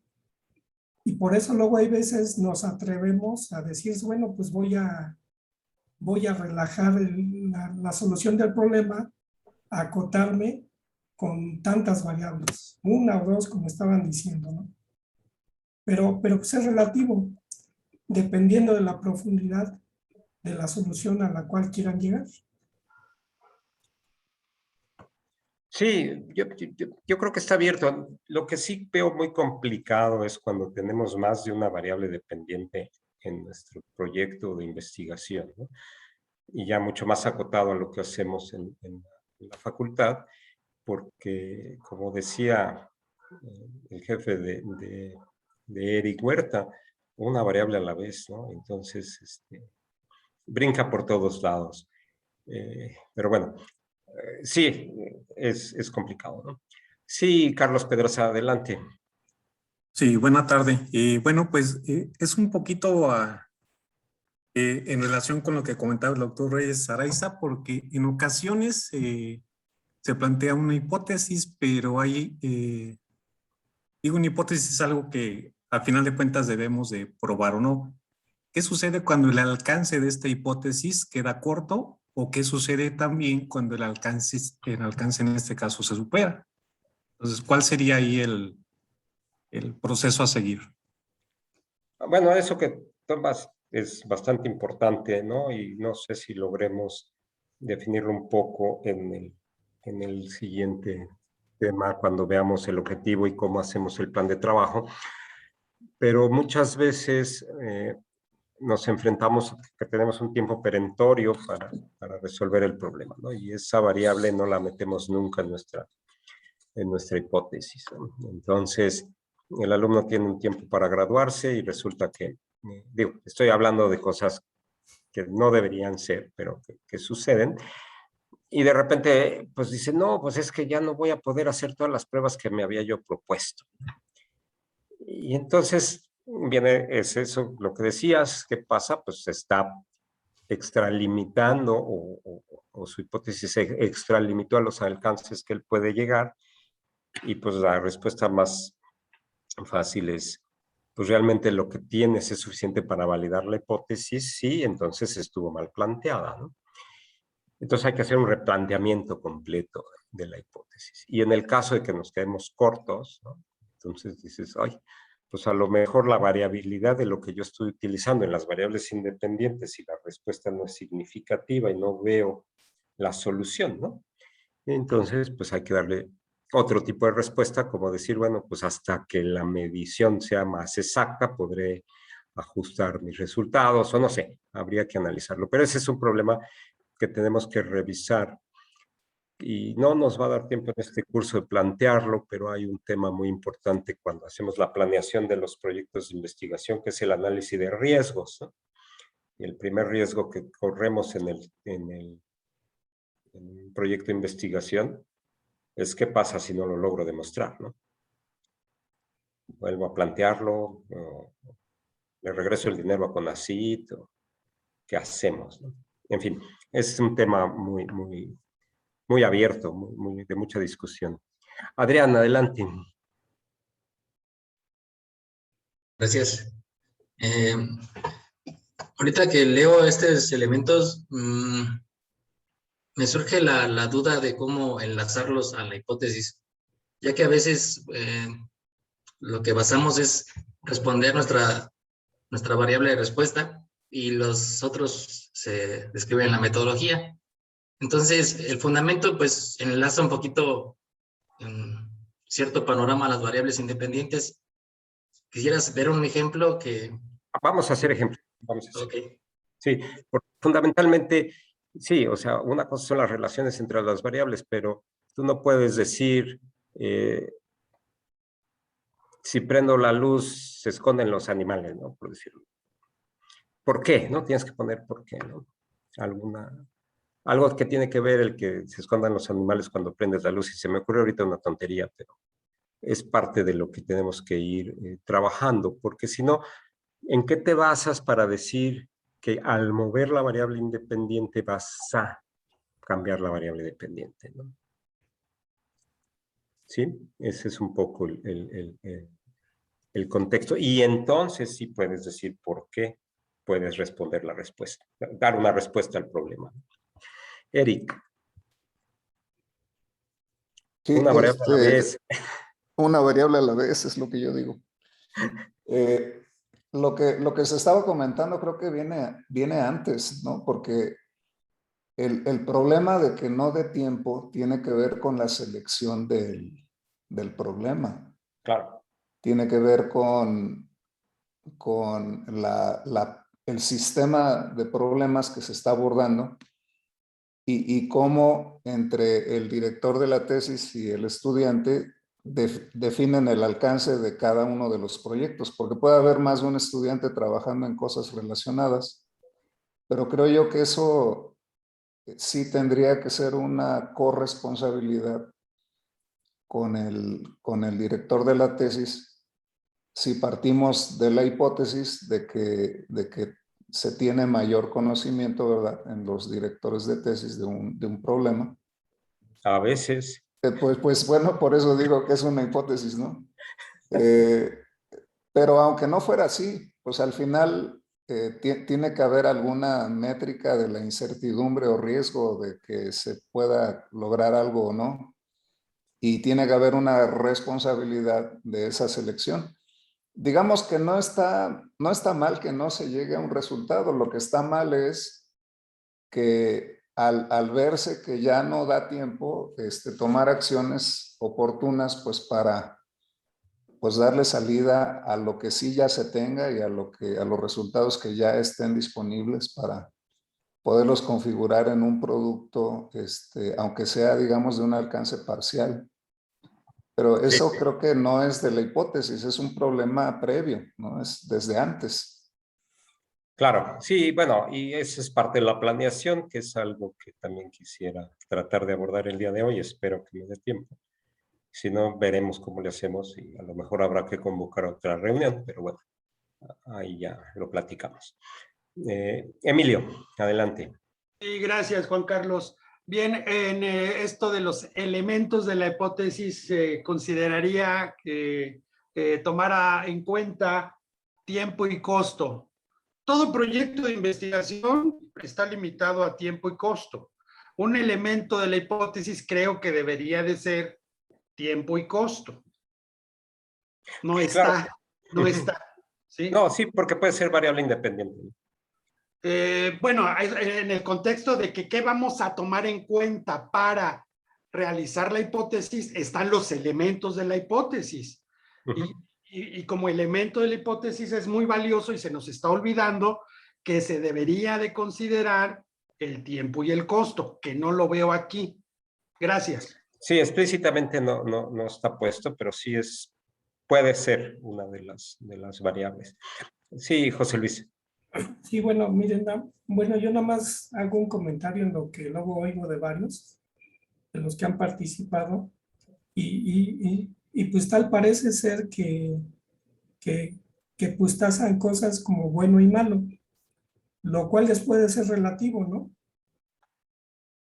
Y por eso luego hay veces nos atrevemos a decir, bueno, pues voy a relajar la solución del problema, a acotarme con tantas variables, 1 o 2 como estaban diciendo, ¿no? Pero pues es relativo, dependiendo de la profundidad de la solución a la cual quieran llegar. Sí, yo creo que está abierto. Lo que sí veo muy complicado es cuando tenemos más de una variable dependiente en nuestro proyecto de investigación, ¿no? Y ya mucho más acotado a lo que hacemos en la facultad, porque como decía el jefe de Eric Huerta, una variable a la vez, ¿no? Entonces, brinca por todos lados. Pero bueno, sí, es complicado, ¿no? Sí, Carlos Pedrosa, adelante. Sí, buena tarde. Bueno, pues es un poquito en relación con lo que comentaba el doctor Reyes Araiza, porque en ocasiones se plantea una hipótesis, pero hay, digo, una hipótesis es algo que al final de cuentas debemos de probar o no. ¿qué sucede cuando el alcance de esta hipótesis queda corto? ¿O qué sucede también cuando el alcance en este caso se supera? Entonces, ¿cuál sería ahí el proceso a seguir? Bueno, eso que tomas es bastante importante, ¿no? Y no sé si logremos definirlo un poco en el siguiente tema, cuando veamos el objetivo y cómo hacemos el plan de trabajo. Pero muchas veces nos enfrentamos a que tenemos un tiempo perentorio para resolver el problema, ¿no? Y esa variable no la metemos nunca en nuestra hipótesis, ¿no? Entonces, el alumno tiene un tiempo para graduarse y resulta que, digo, estoy hablando de cosas que no deberían ser, pero que suceden. Y de repente, pues dice, no, pues es que ya no voy a poder hacer todas las pruebas que me había yo propuesto. Y entonces es eso lo que decías, ¿qué pasa? Pues se está extralimitando o su hipótesis se extralimitó a los alcances que él puede llegar y pues la respuesta más fácil es, pues realmente lo que tienes es suficiente para validar la hipótesis, sí, entonces estuvo mal planteada, ¿no? Entonces hay que hacer un replanteamiento completo de la hipótesis. Y en el caso de que nos quedemos cortos, ¿no? Entonces dices, ay, pues a lo mejor la variabilidad de lo que yo estoy utilizando en las variables independientes y la respuesta no es significativa y no veo la solución, ¿no? Entonces, pues hay que darle otro tipo de respuesta, como decir, bueno, pues hasta que la medición sea más exacta, podré ajustar mis resultados, o no sé, habría que analizarlo. Pero ese es un problema que tenemos que revisar y no nos va a dar tiempo en este curso de plantearlo, pero hay un tema muy importante cuando hacemos la planeación de los proyectos de investigación, que es el análisis de riesgos, ¿no? Y el primer riesgo que corremos en un proyecto de investigación es qué pasa si no lo logro demostrar, ¿no? Vuelvo a plantearlo, le regreso el dinero a CONACYT, ¿qué hacemos, no? En fin, es un tema muy abierto, de mucha discusión. Adrián, adelante. Gracias. Ahorita que leo estos elementos, me surge la duda de cómo enlazarlos a la hipótesis, ya que a veces lo que basamos es responder nuestra variable de respuesta y los otros se describen en la metodología. Entonces, el fundamento pues enlaza un poquito en cierto panorama a las variables independientes. ¿Quisieras ver un ejemplo que...? Vamos a hacer ejemplos. Vamos a hacer. Okay. Sí, fundamentalmente, sí, o sea, una cosa son las relaciones entre las variables, pero tú no puedes decir, si prendo la luz, se esconden los animales, ¿no? Por decirlo. ¿Por qué? ¿No? Tienes que poner por qué, ¿no? Algo que tiene que ver el que se escondan los animales cuando prendes la luz. Y se me ocurre ahorita una tontería, pero es parte de lo que tenemos que ir trabajando, porque si no, ¿en qué te basas para decir que al mover la variable independiente vas a cambiar la variable dependiente, ¿no? ¿Sí? Ese es un poco el contexto. Y entonces sí puedes decir por qué, puedes responder la respuesta, dar una respuesta al problema. Eric. Sí, una variable a la vez. Una variable a la vez es lo que yo digo. Lo que se estaba comentando creo que viene antes, ¿no? Porque el problema de que no dé tiempo tiene que ver con la selección del problema. Claro. Tiene que ver con el sistema de problemas que se está abordando y cómo entre el director de la tesis y el estudiante definen el alcance de cada uno de los proyectos, porque puede haber más de un estudiante trabajando en cosas relacionadas, pero creo yo que eso sí tendría que ser una corresponsabilidad con el director de la tesis si partimos de la hipótesis de que se tiene mayor conocimiento, ¿verdad?, en los directores de tesis de un problema. A veces. Pues bueno, por eso digo que es una hipótesis, ¿no? Pero aunque no fuera así, pues al final tiene que haber alguna métrica de la incertidumbre o riesgo de que se pueda lograr algo o no. Y tiene que haber una responsabilidad de esa selección. Digamos que no está mal que no se llegue a un resultado. Lo que está mal es que al verse que ya no da tiempo, tomar acciones oportunas pues para pues darle salida a lo que sí ya se tenga y a los resultados que ya estén disponibles para poderlos configurar en un producto, aunque sea, digamos, de un alcance parcial. Pero eso Sí. creo que no es de la hipótesis, es un problema previo, ¿no? Es desde antes. Claro, sí, bueno, y eso es parte de la planeación, que es algo que también quisiera tratar de abordar el día de hoy. Espero que me dé tiempo. Si no, veremos cómo le hacemos y a lo mejor habrá que convocar otra reunión, pero bueno, ahí ya lo platicamos. Emilio, adelante. Sí, gracias, Juan Carlos. Bien, en esto de los elementos de la hipótesis, consideraría que tomara en cuenta tiempo y costo. Todo proyecto de investigación está limitado a tiempo y costo. Un elemento de la hipótesis creo que debería de ser tiempo y costo. No está, Claro. no está. ¿sí? No, sí, porque puede ser variable independiente. Bueno, en el contexto de que qué vamos a tomar en cuenta para realizar la hipótesis, están los elementos de la hipótesis. Y como elemento de la hipótesis es muy valioso y se nos está olvidando que se debería de considerar el tiempo y el costo, que no lo veo aquí. Gracias. Sí, explícitamente no está puesto, pero sí puede ser una de las variables. Sí, José Luis. Sí, bueno, miren, bueno, yo nada más hago un comentario en lo que luego oigo de varios, de los que han participado, y pues tal parece ser que, que pues tasan cosas como bueno y malo, lo cual les puede ser relativo, ¿no?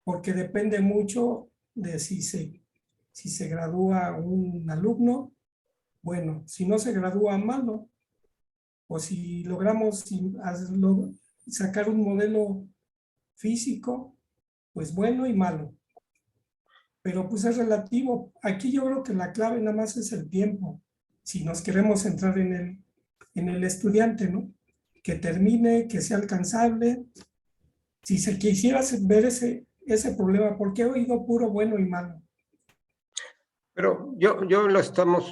Porque depende mucho de si se gradúa un alumno, bueno, si no se gradúa, malo, o si logramos sacar un modelo físico, pues bueno y malo. Pero pues es relativo. Aquí yo creo que la clave nada más es el tiempo. Si nos queremos centrar en el estudiante, ¿no? Que termine, que sea alcanzable. Si se quisiera ver ese problema, ¿por qué he oído puro bueno y malo? Pero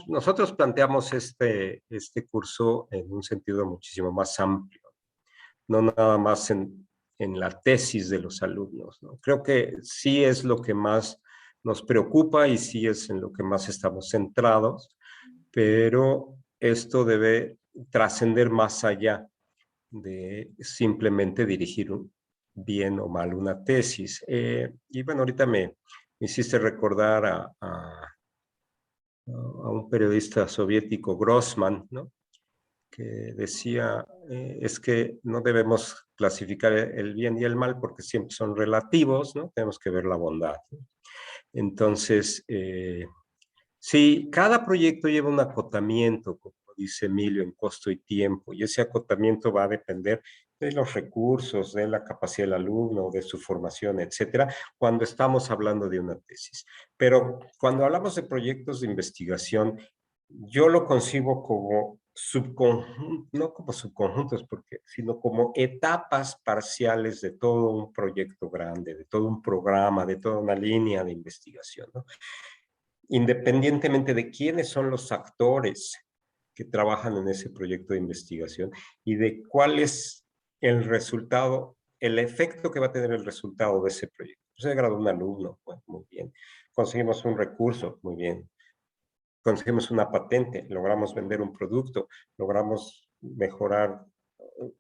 nosotros planteamos este curso en un sentido muchísimo más amplio, no nada más en la tesis de los alumnos, ¿no? Creo que sí es lo que más nos preocupa y sí es en lo que más estamos centrados, pero esto debe trascender más allá de simplemente dirigir bien o mal una tesis. Y bueno, ahorita me hiciste recordar a un periodista soviético, Grossman, ¿no? Que decía, es que no debemos clasificar el bien y el mal porque siempre son relativos, ¿no? Tenemos que ver la bondad, ¿no? Entonces, sí, cada proyecto lleva un acotamiento, como dice Emilio, en costo y tiempo, y ese acotamiento va a depender de los recursos, de la capacidad del alumno, de su formación, etcétera, cuando estamos hablando de una tesis. Pero cuando hablamos de proyectos de investigación, yo lo concibo como subconjuntos, no como subconjuntos, sino como etapas parciales de todo un proyecto grande, de todo un programa, de toda una línea de investigación, ¿no? Independientemente de quiénes son los actores que trabajan en ese proyecto de investigación y de cuál es el resultado, el efecto que va a tener el resultado de ese proyecto. Se graduó un alumno, pues muy bien. Conseguimos un recurso, muy bien. Conseguimos una patente, logramos vender un producto, logramos mejorar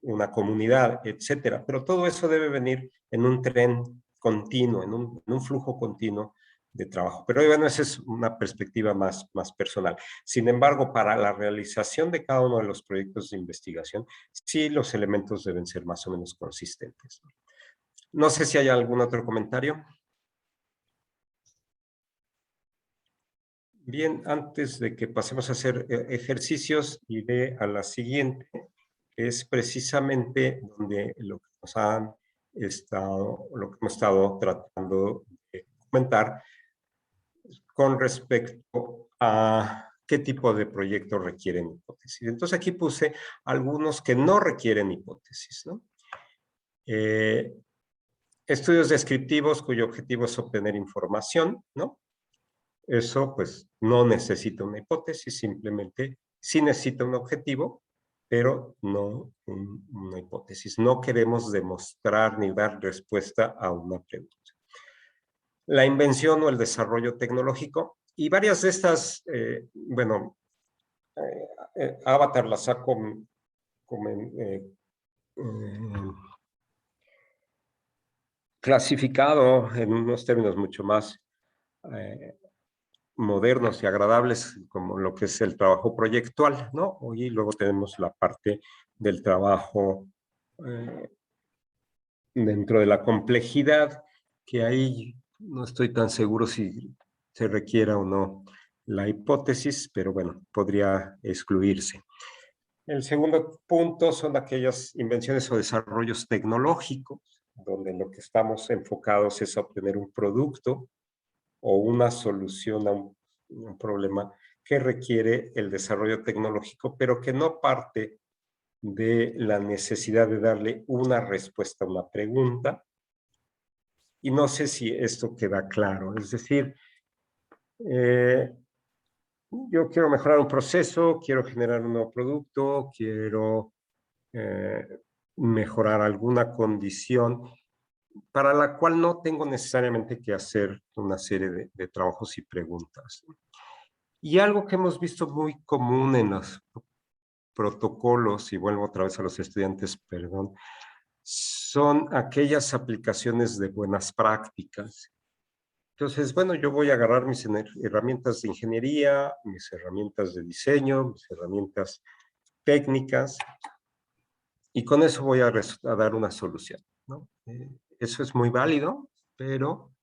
una comunidad, etcétera. Pero todo eso debe venir en un tren continuo, en un flujo continuo de trabajo. Pero bueno, esa es una perspectiva más personal. Sin embargo, para la realización de cada uno de los proyectos de investigación, sí los elementos deben ser más o menos consistentes. No sé si hay algún otro comentario. Bien, antes de que pasemos a hacer ejercicios, iré a la siguiente. es precisamente donde lo que hemos estado tratando de comentar con respecto a qué tipo de proyectos requieren hipótesis. Entonces aquí puse algunos que no requieren hipótesis, ¿no? Estudios descriptivos cuyo objetivo es obtener información, ¿no? Eso pues no necesita una hipótesis, simplemente sí necesita un objetivo, pero no una hipótesis. No queremos demostrar ni dar respuesta a una pregunta. La invención o el desarrollo tecnológico, y varias de estas, bueno, Avatar las ha clasificado en unos términos mucho más modernos y agradables, como lo que es el trabajo proyectual, ¿no? Y luego tenemos la parte del trabajo dentro de la complejidad, que ahí no estoy tan seguro si se requiera o no la hipótesis, pero bueno, podría excluirse. El segundo punto son aquellas invenciones o desarrollos tecnológicos, donde lo que estamos enfocados es obtener un producto o una solución a un problema que requiere el desarrollo tecnológico, pero que no parte de la necesidad de darle una respuesta a una pregunta. Y no sé si esto queda claro. Es decir, yo quiero mejorar un proceso, quiero generar un nuevo producto, quiero mejorar alguna condición para la cual no tengo necesariamente que hacer una serie de trabajos y preguntas. Y algo que hemos visto muy común en los protocolos, y vuelvo otra vez a los estudiantes, perdón, son aquellas aplicaciones de buenas prácticas. Entonces, bueno, yo voy a agarrar mis herramientas de ingeniería, mis herramientas de diseño, mis herramientas técnicas, y con eso voy a dar una solución, ¿no? Eso es muy válido, pero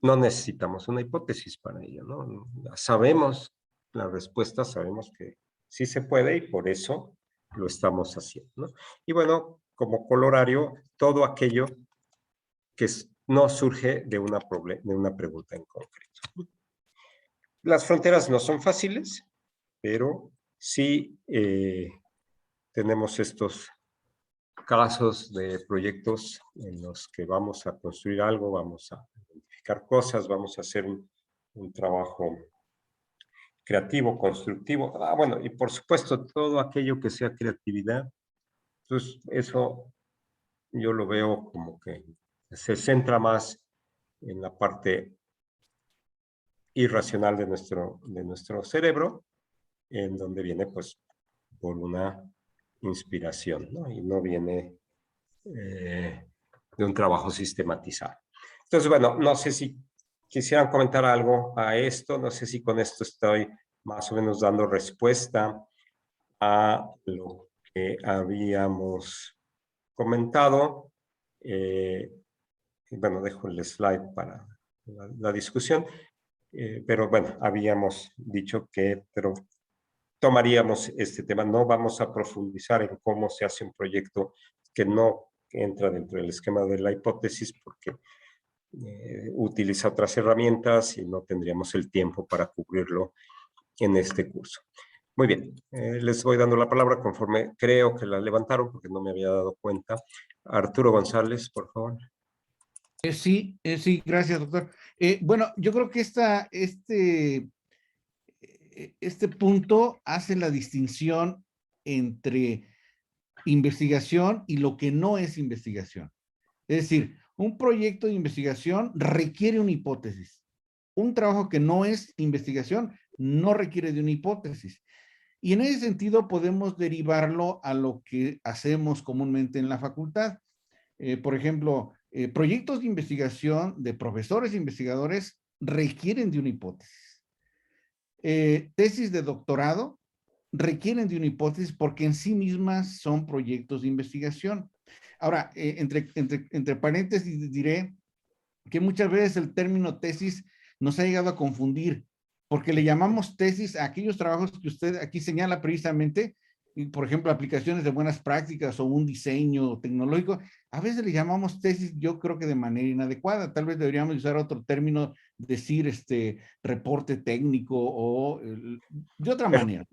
no necesitamos una hipótesis para ello, ¿no? Sabemos la respuesta, sabemos que sí se puede y por eso lo estamos haciendo, ¿no? Y bueno, como colorario, todo aquello que no surge de una pregunta en concreto. Las fronteras no son fáciles, pero sí tenemos estos casos de proyectos en los que vamos a construir algo, vamos a identificar cosas, vamos a hacer un trabajo creativo, constructivo. Bueno, y por supuesto, todo aquello que sea creatividad, pues eso yo lo veo como que se centra más en la parte irracional de nuestro cerebro, en donde viene pues por una inspiración, ¿no? Y no viene de un trabajo sistematizado. Entonces, bueno, no sé si quisieran comentar algo a esto, no sé si con esto estoy más o menos dando respuesta a lo que habíamos comentado. Bueno, dejo el slide para la discusión, pero bueno, habíamos dicho que tomaríamos este tema, no vamos a profundizar en cómo se hace un proyecto que no entra dentro del esquema de la hipótesis porque utiliza otras herramientas y no tendríamos el tiempo para cubrirlo en este curso. Muy bien, les voy dando la palabra conforme creo que la levantaron porque no me había dado cuenta. Arturo González, por favor. Sí, gracias, doctor. Bueno, yo creo que este punto hace la distinción entre investigación y lo que no es investigación. Es decir, un proyecto de investigación requiere una hipótesis. Un trabajo que no es investigación no requiere de una hipótesis. Y en ese sentido podemos derivarlo a lo que hacemos comúnmente en la facultad. Por ejemplo, proyectos de investigación de profesores e investigadores requieren de una hipótesis. Tesis de doctorado requieren de una hipótesis porque en sí mismas son proyectos de investigación. Ahora, entre paréntesis diré que muchas veces el término tesis nos ha llegado a confundir porque le llamamos tesis a aquellos trabajos que usted aquí señala precisamente y, por ejemplo, aplicaciones de buenas prácticas o un diseño tecnológico, a veces le llamamos tesis, yo creo que de manera inadecuada. Tal vez deberíamos usar otro término, decir reporte técnico o de otra manera.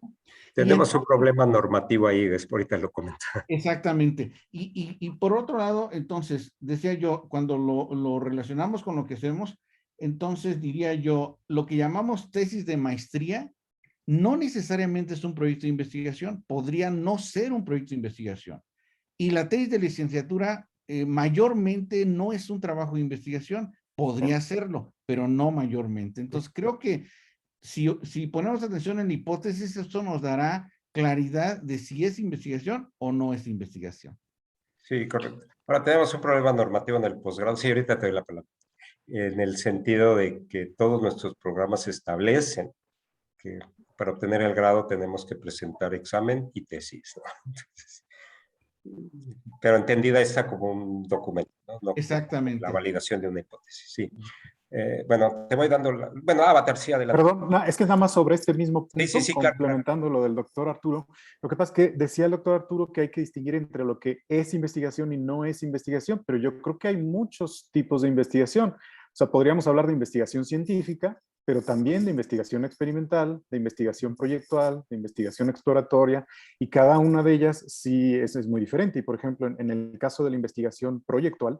Tenemos un problema normativo ahí, ahorita lo comento. Exactamente. Y por otro lado, entonces, decía yo, cuando lo relacionamos con lo que hacemos, entonces diría yo, lo que llamamos tesis de maestría no necesariamente es un proyecto de investigación, podría no ser un proyecto de investigación. Y la tesis de licenciatura mayormente no es un trabajo de investigación, podría serlo, pero no mayormente. Entonces, creo que si ponemos atención en la hipótesis, esto nos dará claridad de si es investigación o no es investigación. Sí, correcto. Ahora tenemos un problema normativo en el posgrado. Sí, ahorita te doy la palabra. En el sentido de que todos nuestros programas establecen que para obtener el grado tenemos que presentar examen y tesis, ¿no? Entonces, pero entendida esta como un documento, ¿no? No exactamente. La validación de una hipótesis, sí. Bueno, te voy dando, bueno, Avatar, sí, adelante. Perdón, no, es que nada más sobre este mismo punto, sí, complementando lo del doctor Arturo. Lo que pasa es que decía el doctor Arturo que hay que distinguir entre lo que es investigación y no es investigación, pero yo creo que hay muchos tipos de investigación. O sea, podríamos hablar de investigación científica, pero también de investigación experimental, de investigación proyectual, de investigación exploratoria, y cada una de ellas sí es muy diferente. Y por ejemplo, en el caso de la investigación proyectual,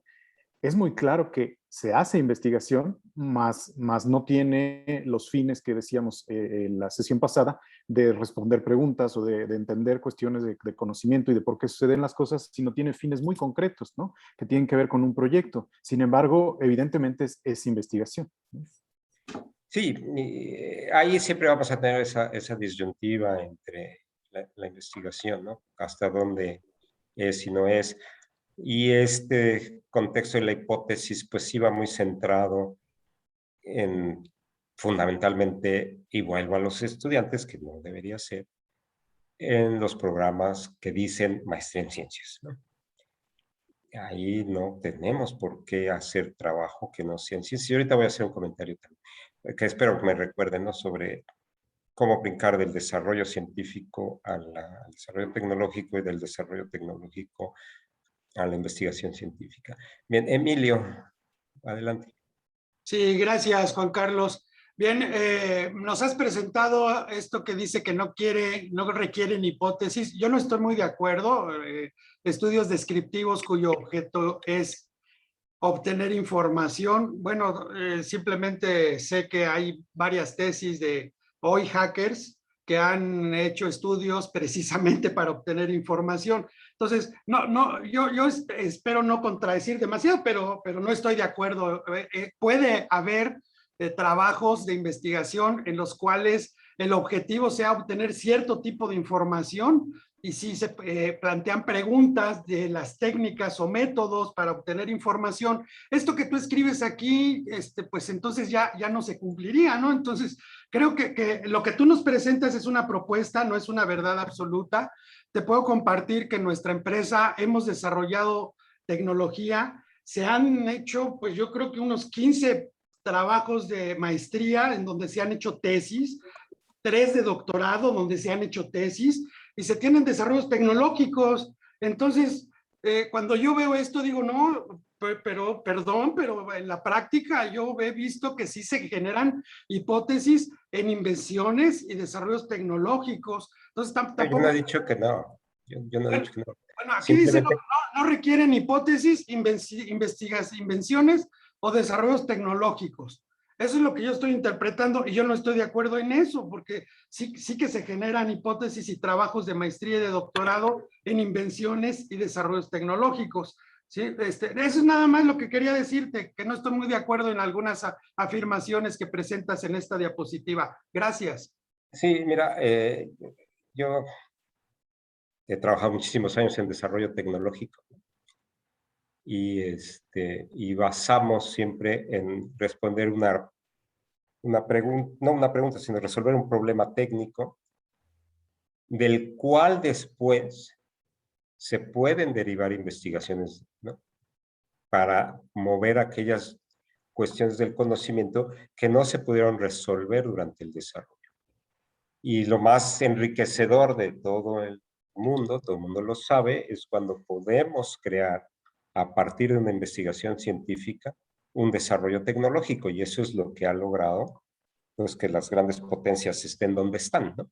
es muy claro que se hace investigación, más no tiene los fines que decíamos en la sesión pasada de responder preguntas o de entender cuestiones de conocimiento y de por qué suceden las cosas, sino tiene fines muy concretos, ¿no? Que tienen que ver con un proyecto. Sin embargo, evidentemente es investigación. Sí, ahí siempre vamos a tener esa disyuntiva entre la investigación, ¿no? Hasta dónde es y no es. Y este contexto de la hipótesis, pues sí va muy centrado en fundamentalmente, y vuelvo a los estudiantes, que no debería ser, en los programas que dicen maestría en ciencias, ¿no? Ahí no tenemos por qué hacer trabajo que no sea en ciencias. Y ahorita voy a hacer un comentario también, que espero que me recuerden, ¿no? Sobre cómo brincar del desarrollo científico al desarrollo tecnológico y del desarrollo tecnológico a la investigación científica. Bien, Emilio, adelante. Sí, gracias, Juan Carlos. Bien, nos has presentado esto que dice que no requieren hipótesis. Yo no estoy muy de acuerdo. Estudios descriptivos cuyo objeto es obtener información. Bueno, simplemente sé que hay varias tesis de hoy hackers que han hecho estudios precisamente para obtener información. Entonces, yo espero no contradecir demasiado, pero no estoy de acuerdo. Puede haber trabajos de investigación en los cuales el objetivo sea obtener cierto tipo de información y si se plantean preguntas de las técnicas o métodos para obtener información, esto que tú escribes aquí, pues entonces ya no se cumpliría, ¿no? Entonces, creo que lo que tú nos presentas es una propuesta, no es una verdad absoluta. Te puedo compartir que en nuestra empresa hemos desarrollado tecnología, se han hecho, pues yo creo que unos 15 trabajos de maestría en donde se han hecho tesis, 3 de doctorado donde se han hecho tesis y se tienen desarrollos tecnológicos. Entonces, cuando yo veo esto, digo, no, pero en la práctica yo he visto que sí se generan hipótesis en invenciones y desarrollos tecnológicos. Entonces, tampoco... Yo no he dicho que no. Yo no he dicho que no. Bueno, aquí dice no requieren hipótesis, invenciones o desarrollos tecnológicos. Eso es lo que yo estoy interpretando y yo no estoy de acuerdo en eso, porque sí que se generan hipótesis y trabajos de maestría y de doctorado en invenciones y desarrollos tecnológicos. ¿Sí? Eso es nada más lo que quería decirte, que no estoy muy de acuerdo en algunas afirmaciones que presentas en esta diapositiva. Gracias. Sí, mira, yo he trabajado muchísimos años en desarrollo tecnológico y basamos siempre en responder una pregunta, no una pregunta, sino resolver un problema técnico del cual después se pueden derivar investigaciones, ¿no? Para mover aquellas cuestiones del conocimiento que no se pudieron resolver durante el desarrollo. Y lo más enriquecedor de todo el mundo, todo el mundo lo sabe, es cuando podemos crear a partir de una investigación científica un desarrollo tecnológico, y eso es lo que ha logrado pues, que las grandes potencias estén donde están, ¿no?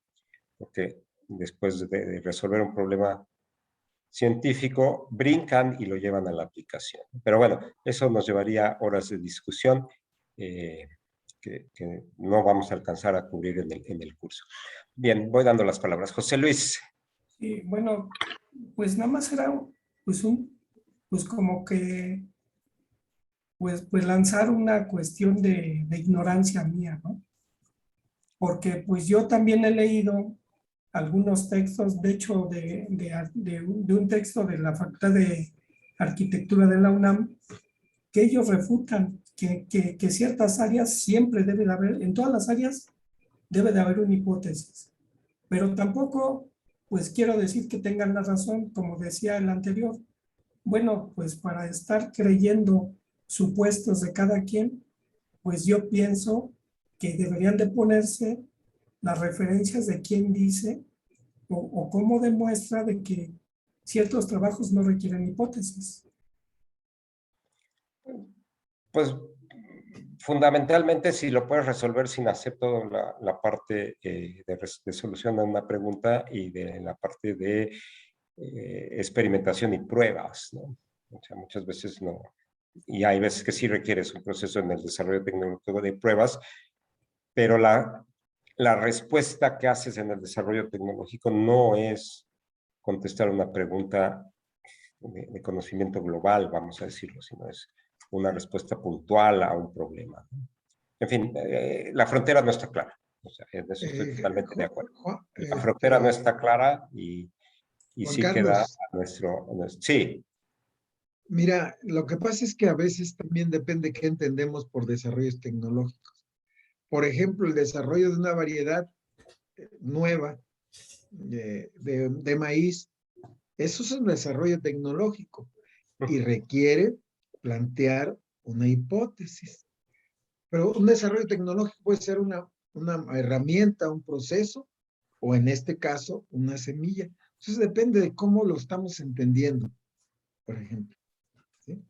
Porque después de resolver un problema científico, brincan y lo llevan a la aplicación. Pero bueno, eso nos llevaría horas de discusión que no vamos a alcanzar a cubrir en el curso. Bien, voy dando las palabras. José Luis. Sí, bueno, pues nada más era pues como que, pues lanzar una cuestión de ignorancia mía, ¿no? Porque pues yo también he leído algunos textos, de hecho, de un texto de la Facultad de Arquitectura de la UNAM, que ellos refutan que ciertas áreas siempre debe de haber, en todas las áreas debe de haber una hipótesis. Pero tampoco, pues quiero decir que tengan la razón, como decía el anterior. Bueno, pues para estar creyendo supuestos de cada quien, pues yo pienso que deberían de ponerse las referencias de quién dice o cómo demuestra de que ciertos trabajos no requieren hipótesis. Pues fundamentalmente si lo puedes resolver sin hacer toda la parte de solución a una pregunta y de la parte de experimentación y pruebas, ¿no? O sea, muchas veces no. Y hay veces que sí requieres un proceso en el desarrollo tecnológico de pruebas, pero la respuesta que haces en el desarrollo tecnológico no es contestar una pregunta de conocimiento global, vamos a decirlo, sino es una respuesta puntual a un problema. En fin, la frontera no está clara. O sea, en eso estoy totalmente de acuerdo. La frontera no está clara y Juan sí Carlos, queda nuestro... Sí. Mira, lo que pasa es que a veces también depende qué entendemos por desarrollos tecnológicos. Por ejemplo, el desarrollo de una variedad nueva de maíz, eso es un desarrollo tecnológico y requiere plantear una hipótesis. Pero un desarrollo tecnológico puede ser una herramienta, un proceso, o en este caso, una semilla. Entonces depende de cómo lo estamos entendiendo, por ejemplo. ¿Sí?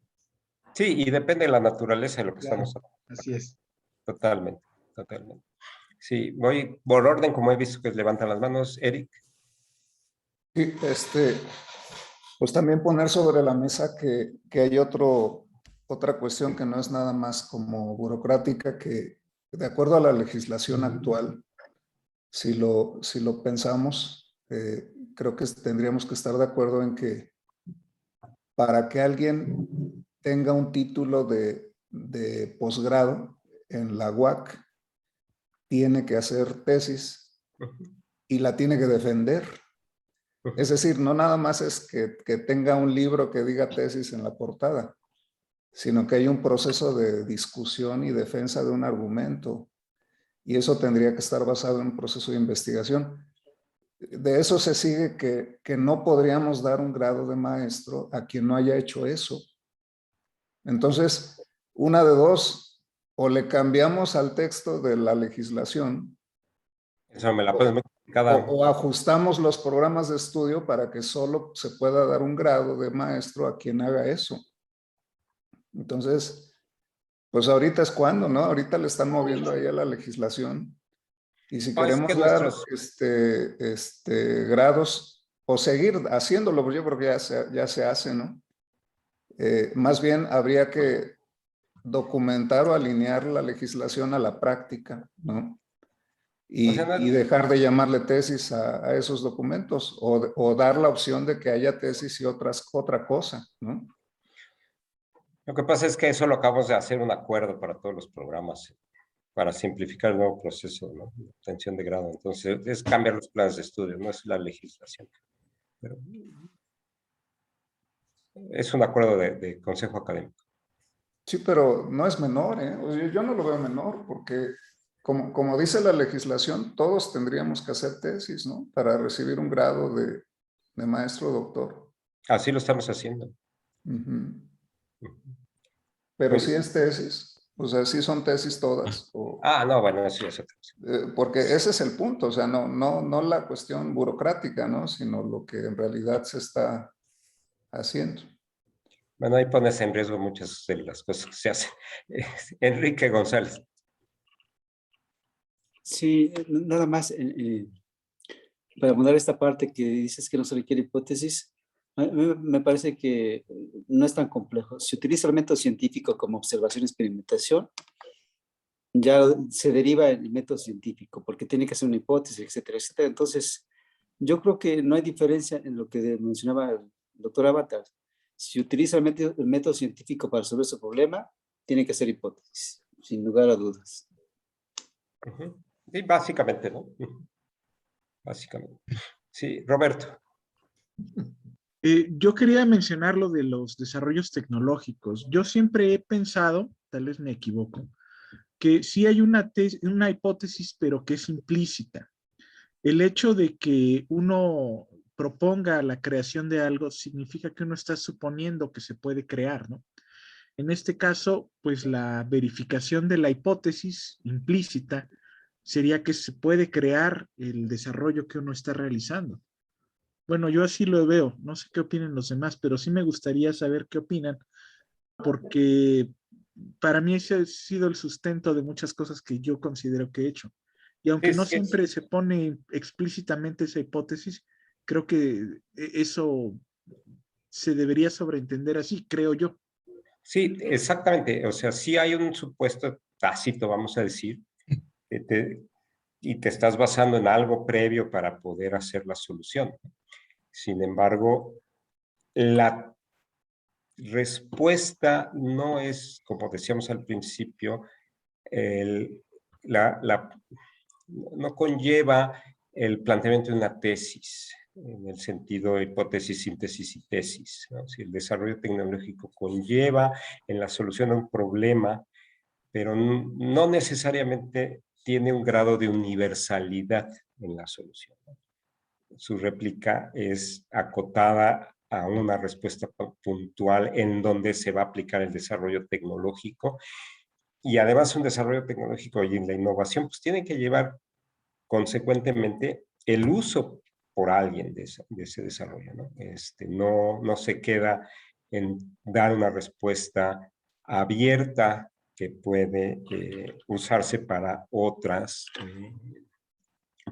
Sí, y depende de la naturaleza de lo que Claro, estamos hablando. así es. Totalmente, totalmente. Sí, voy por orden, como he visto que levantan las manos. Eric. Sí, pues también poner sobre la mesa que hay otra cuestión que no es nada más como burocrática, que de acuerdo a la legislación actual, si lo pensamos, creo que tendríamos que estar de acuerdo en que para que alguien tenga un título de posgrado en la UAC, tiene que hacer tesis y la tiene que defender. Es decir, no nada más es que tenga un libro que diga tesis en la portada, sino que hay un proceso de discusión y defensa de un argumento. Y eso tendría que estar basado en un proceso de investigación. De eso se sigue que no podríamos dar un grado de maestro a quien no haya hecho eso. Entonces, una de dos, o le cambiamos al texto de la legislación, eso me la pones muy complicada. O ajustamos los programas de estudio para que solo se pueda dar un grado de maestro a quien haga eso. Entonces, pues ahorita es cuando, ¿no? Ahorita le están moviendo ahí a la legislación. Y si queremos dar grados o seguir haciéndolo, pues yo creo que ya se hace, ¿no? Más bien habría que documentar o alinear la legislación a la práctica, ¿no? Y dejar de llamarle tesis a esos documentos o dar la opción de que haya tesis y otra cosa, ¿no? Lo que pasa es que eso lo acabamos de hacer un acuerdo para todos los programas, para simplificar el nuevo proceso, ¿no? De obtención de grado. Entonces, es cambiar los planes de estudio, no es la legislación. Pero es un acuerdo de consejo académico. Sí, pero no es menor, ¿eh? Yo no lo veo menor porque, como dice la legislación, todos tendríamos que hacer tesis, ¿no? Para recibir un grado de maestro o doctor. Así lo estamos haciendo. Pero Pues, sí es tesis. O sea, sí son tesis todas. No, bueno, eso es otra cosa. Porque ese es el punto, o sea, no la cuestión burocrática, ¿no? Sino lo que en realidad se está haciendo. Bueno, ahí pones en riesgo muchas de las cosas que se hacen. Enrique González. Sí, nada más para abundar esta parte que dices que no se requiere hipótesis, me parece que no es tan complejo. Si utiliza el método científico como observación y experimentación, ya se deriva el método científico, porque tiene que hacer una hipótesis, etcétera, etcétera. Entonces, yo creo que no hay diferencia en lo que mencionaba el doctor Avatar. Si utiliza el método científico para resolver su problema, tiene que hacer hipótesis, sin lugar a dudas. Sí, básicamente, ¿no? Básicamente. Sí, Roberto. Yo quería mencionar lo de los desarrollos tecnológicos. Yo siempre he pensado, tal vez me equivoco, que sí hay una hipótesis, pero que es implícita. El hecho de que uno proponga la creación de algo significa que uno está suponiendo que se puede crear, ¿no? En este caso, pues la verificación de la hipótesis implícita sería que se puede crear el desarrollo que uno está realizando. Bueno, yo así lo veo. No sé qué opinen los demás, pero sí me gustaría saber qué opinan, porque para mí ese ha sido el sustento de muchas cosas que yo considero que he hecho. Y aunque no siempre se pone explícitamente esa hipótesis, creo que eso se debería sobreentender así, creo yo. Sí, exactamente. O sea, sí hay un supuesto tácito, vamos a decir, y te estás basando en algo previo para poder hacer la solución. Sin embargo, la respuesta no es, como decíamos al principio, no conlleva el planteamiento de una tesis, en el sentido de hipótesis, síntesis y tesis, ¿no? Si el desarrollo tecnológico conlleva en la solución a un problema, pero no necesariamente tiene un grado de universalidad en la solución, ¿no? Su réplica es acotada a una respuesta puntual en donde se va a aplicar el desarrollo tecnológico. Y además un desarrollo tecnológico y la innovación pues tienen que llevar consecuentemente el uso por alguien de ese desarrollo, ¿no? No se queda en dar una respuesta abierta que puede usarse para otras,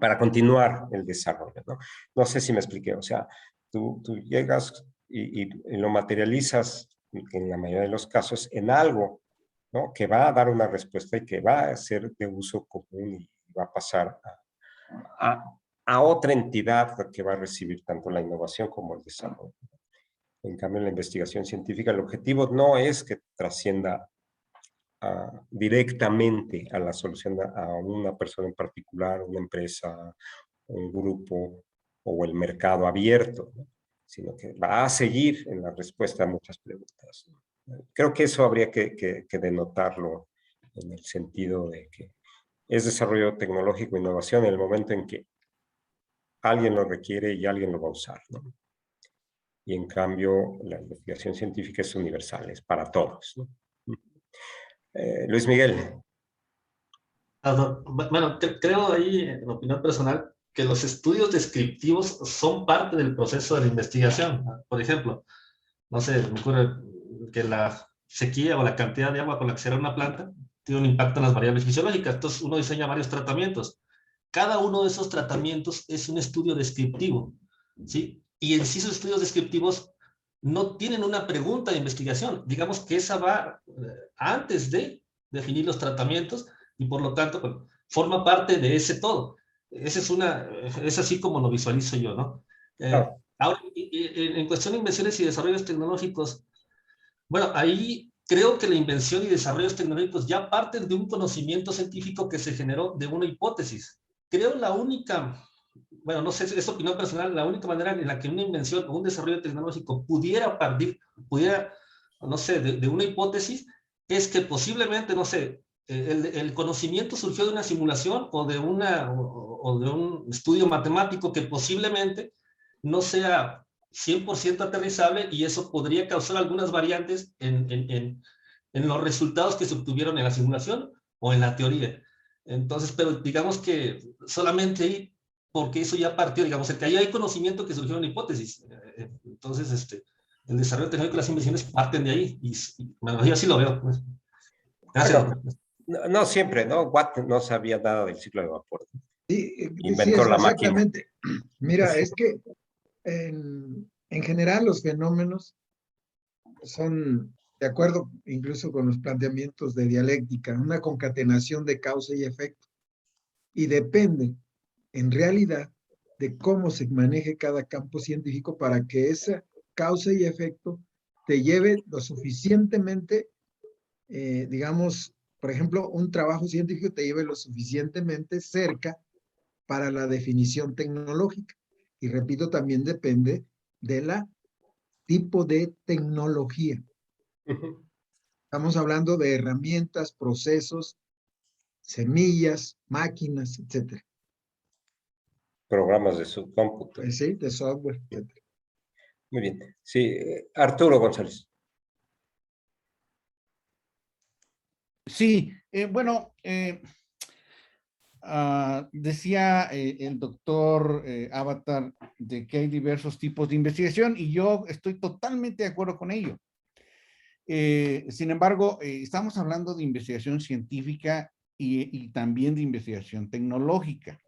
para continuar el desarrollo, ¿no? No sé si me expliqué, o sea, tú llegas y lo materializas en la mayoría de los casos en algo, ¿no? Que va a dar una respuesta y que va a ser de uso común y va a pasar a otra entidad que va a recibir tanto la innovación como el desarrollo. En cambio, en la investigación científica, el objetivo no es que trascienda directamente a la solución a una persona en particular, una empresa, un grupo o el mercado abierto, ¿no? Sino que va a seguir en la respuesta a muchas preguntas, ¿no? Creo que eso habría que denotarlo en el sentido de que es desarrollo tecnológico, innovación en el momento en que alguien lo requiere y alguien lo va a usar, ¿no? Y en cambio, la investigación científica es universal, es para todos, ¿no? Luis Miguel. Bueno, creo ahí, en opinión personal, que los estudios descriptivos son parte del proceso de la investigación. Por ejemplo, no sé, me ocurre que la sequía o la cantidad de agua con la que se da una planta tiene un impacto en las variables fisiológicas. Entonces uno diseña varios tratamientos. Cada uno de esos tratamientos es un estudio descriptivo, ¿sí? Y en sí esos estudios descriptivos no tienen una pregunta de investigación. Digamos que esa va antes de definir los tratamientos y por lo tanto pues, forma parte de ese todo. Es así como lo visualizo yo, ¿no? Ahora, en cuestión de invenciones y desarrollos tecnológicos, bueno, ahí creo que la invención y desarrollos tecnológicos ya parten de un conocimiento científico que se generó de una hipótesis. Creo la única, bueno, no sé, es opinión personal, la única manera en la que una invención o un desarrollo tecnológico pudiera partir, no sé, de una hipótesis, es que posiblemente, no sé, el conocimiento surgió de una simulación o de un estudio matemático que posiblemente no sea 100% aterrizable y eso podría causar algunas variantes en en los resultados que se obtuvieron en la simulación o en la teoría. Entonces, pero digamos que solamente ahí, porque eso ya partió, digamos, que ahí hay conocimiento que surgió en hipótesis. Entonces, el desarrollo tecnológico y las invenciones parten de ahí, bueno, yo así lo veo. Pues. Gracias. Bueno, no siempre, ¿no? Watt no sabía nada del ciclo de vapor. Sí, Inventó la máquina. exactamente. Mira, es que en general los fenómenos son, de acuerdo incluso con los planteamientos de dialéctica, una concatenación de causa y efecto. Y depende, en realidad, de cómo se maneje cada campo científico para que esa causa y efecto te lleve lo suficientemente, digamos, por ejemplo, un trabajo científico te lleve lo suficientemente cerca para la definición tecnológica. Y repito, también depende de la tipo de tecnología. Estamos hablando de herramientas, procesos, semillas, máquinas, etc. Programas de subcómputo. Sí, de software, etc. Muy bien. Sí, Arturo González. Sí, bueno, decía el doctor Avatar de que hay diversos tipos de investigación y yo estoy totalmente de acuerdo con ello. Sin embargo, estamos hablando de investigación científica y también de investigación tecnológica.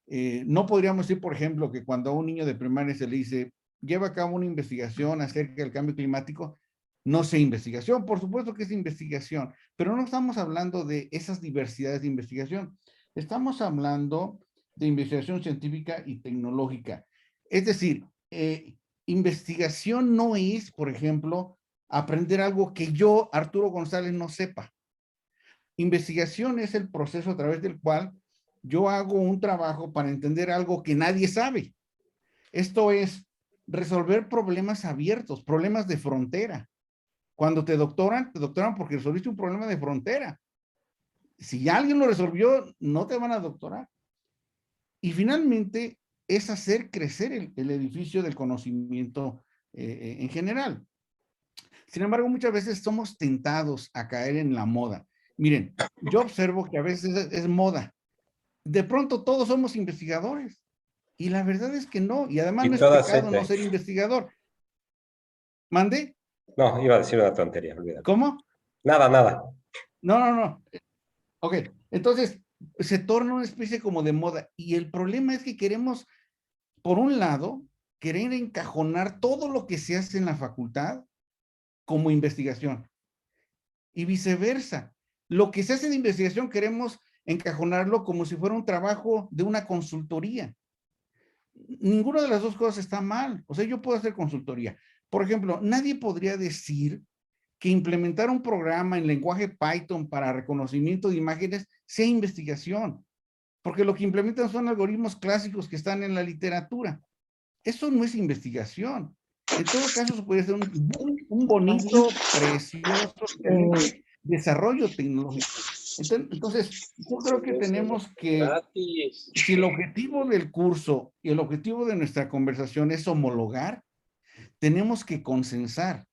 No podríamos decir, por ejemplo, que cuando a un niño de primaria se le dice, lleva a cabo una investigación acerca del cambio climático, no sea investigación, por supuesto que es investigación, pero no estamos hablando de esas diversidades de investigación. Estamos hablando de investigación científica y tecnológica. Es decir, investigación no es, por ejemplo, aprender algo que yo, Arturo González, no sepa. Investigación es el proceso a través del cual yo hago un trabajo para entender algo que nadie sabe. Esto es resolver problemas abiertos, problemas de frontera. Cuando te doctoran porque resolviste un problema de frontera. Si alguien lo resolvió, no te van a doctorar. Y finalmente es hacer crecer el edificio del conocimiento en general. Sin embargo, muchas veces somos tentados a caer en la moda. Miren, yo observo que a veces es moda. De pronto todos somos investigadores. Y la verdad es que no. Y además no es pecado no ser investigador. ¿Mande? No, iba a decir una tontería, olvídalo. ¿Cómo? Nada. No. Ok, entonces se torna una especie como de moda. Y el problema es que queremos, por un lado, querer encajonar todo lo que se hace en la facultad como investigación. Y viceversa. Lo que se hace de investigación queremos encajonarlo como si fuera un trabajo de una consultoría. Ninguna de las dos cosas está mal. O sea, yo puedo hacer consultoría. Por ejemplo, nadie podría decir que implementar un programa en lenguaje Python para reconocimiento de imágenes sea investigación, porque lo que implementan son algoritmos clásicos que están en la literatura. Eso no es investigación. En todo caso, eso puede ser un bonito, precioso desarrollo tecnológico. Entonces, yo creo que tenemos que, si el objetivo del curso y el objetivo de nuestra conversación es homologar, tenemos que consensar.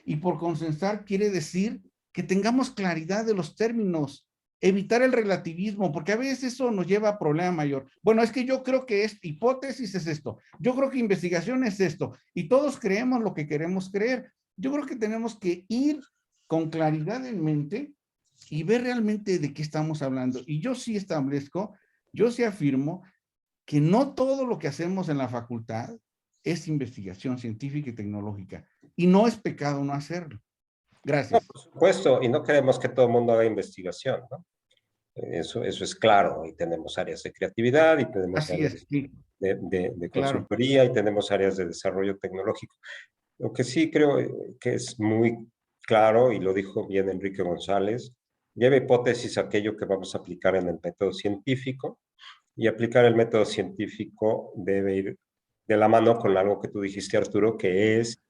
Y por consensar quiere decir que tengamos claridad de los términos, evitar el relativismo, porque a veces eso nos lleva a problema mayor. Bueno, es que yo creo que hipótesis es esto, yo creo que investigación es esto, y todos creemos lo que queremos creer. Yo creo que tenemos que ir con claridad en mente y ver realmente de qué estamos hablando. Y yo sí afirmo que no todo lo que hacemos en la facultad es investigación científica y tecnológica. Y no es pecado no hacerlo. Gracias. No, por supuesto, y no queremos que todo el mundo haga investigación, ¿no? Eso es claro, y tenemos áreas de creatividad, y tenemos áreas de consultoría, y tenemos áreas de desarrollo tecnológico. Lo que sí creo que es muy claro, y lo dijo bien Enrique González, lleva hipótesis aquello que vamos a aplicar en el método científico, y aplicar el método científico debe ir de la mano con algo que tú dijiste, Arturo, que es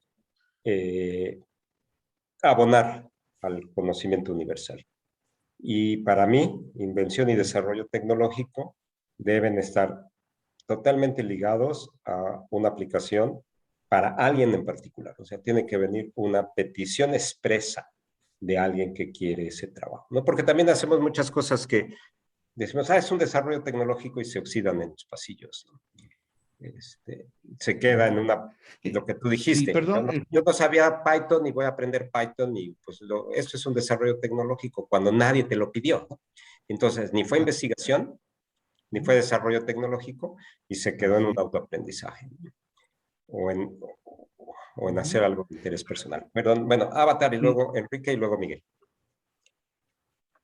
abonar al conocimiento universal. Y para mí, invención y desarrollo tecnológico deben estar totalmente ligados a una aplicación para alguien en particular. O sea, tiene que venir una petición expresa de alguien que quiere ese trabajo, ¿no? Porque también hacemos muchas cosas que decimos, es un desarrollo tecnológico y se oxidan en los pasillos, ¿no? Se queda en lo que tú dijiste. Sí, perdón. Yo no sabía Python y voy a aprender Python y pues esto es un desarrollo tecnológico cuando nadie te lo pidió, ¿no? Entonces, ni fue investigación, ni fue desarrollo tecnológico y se quedó en un autoaprendizaje, ¿no? o en hacer algo de interés personal. Perdón, bueno, Avatar y luego Enrique y luego Miguel.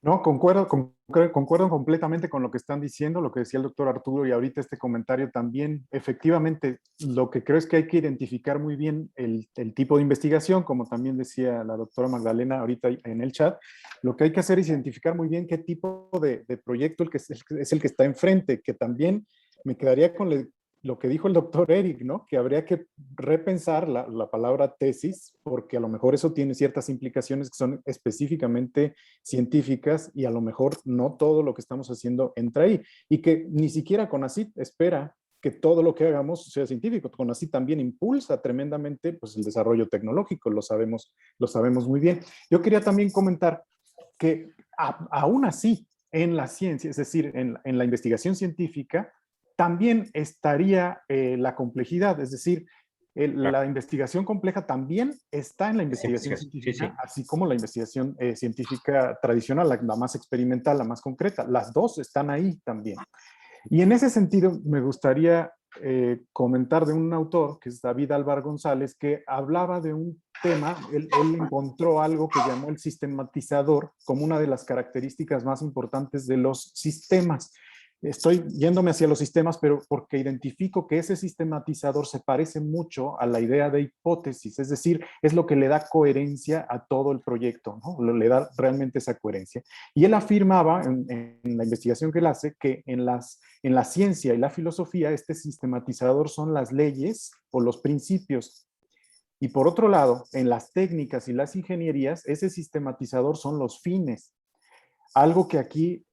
No, concuerdo completamente con lo que están diciendo, lo que decía el doctor Arturo y ahorita este comentario también. Efectivamente, lo que creo es que hay que identificar muy bien el tipo de investigación, como también decía la doctora Magdalena ahorita en el chat. Lo que hay que hacer es identificar muy bien qué tipo de proyecto es el que está enfrente, que también me quedaría con lo que dijo el doctor Eric, ¿no? Que habría que repensar la palabra tesis, porque a lo mejor eso tiene ciertas implicaciones que son específicamente científicas y a lo mejor no todo lo que estamos haciendo entra ahí. Y que ni siquiera CONACYT espera que todo lo que hagamos sea científico. CONACYT también impulsa tremendamente pues, el desarrollo tecnológico, lo sabemos muy bien. Yo quería también comentar que aún así, en la ciencia, es decir, en la investigación científica, también estaría la complejidad, es decir, la investigación compleja también está en la investigación científica, así como la investigación científica tradicional, la más experimental, la más concreta. Las dos están ahí también. Y en ese sentido, me gustaría comentar de un autor, que es David Álvar González, que hablaba de un tema, él encontró algo que llamó el sistematizador como una de las características más importantes de los sistemas. Estoy yéndome hacia los sistemas, pero porque identifico que ese sistematizador se parece mucho a la idea de hipótesis, es decir, es lo que le da coherencia a todo el proyecto, ¿no? Le da realmente esa coherencia. Y él afirmaba en la investigación que él hace que en la ciencia y la filosofía este sistematizador son las leyes o los principios. Y por otro lado, en las técnicas y las ingenierías, ese sistematizador son los fines. Algo que aquí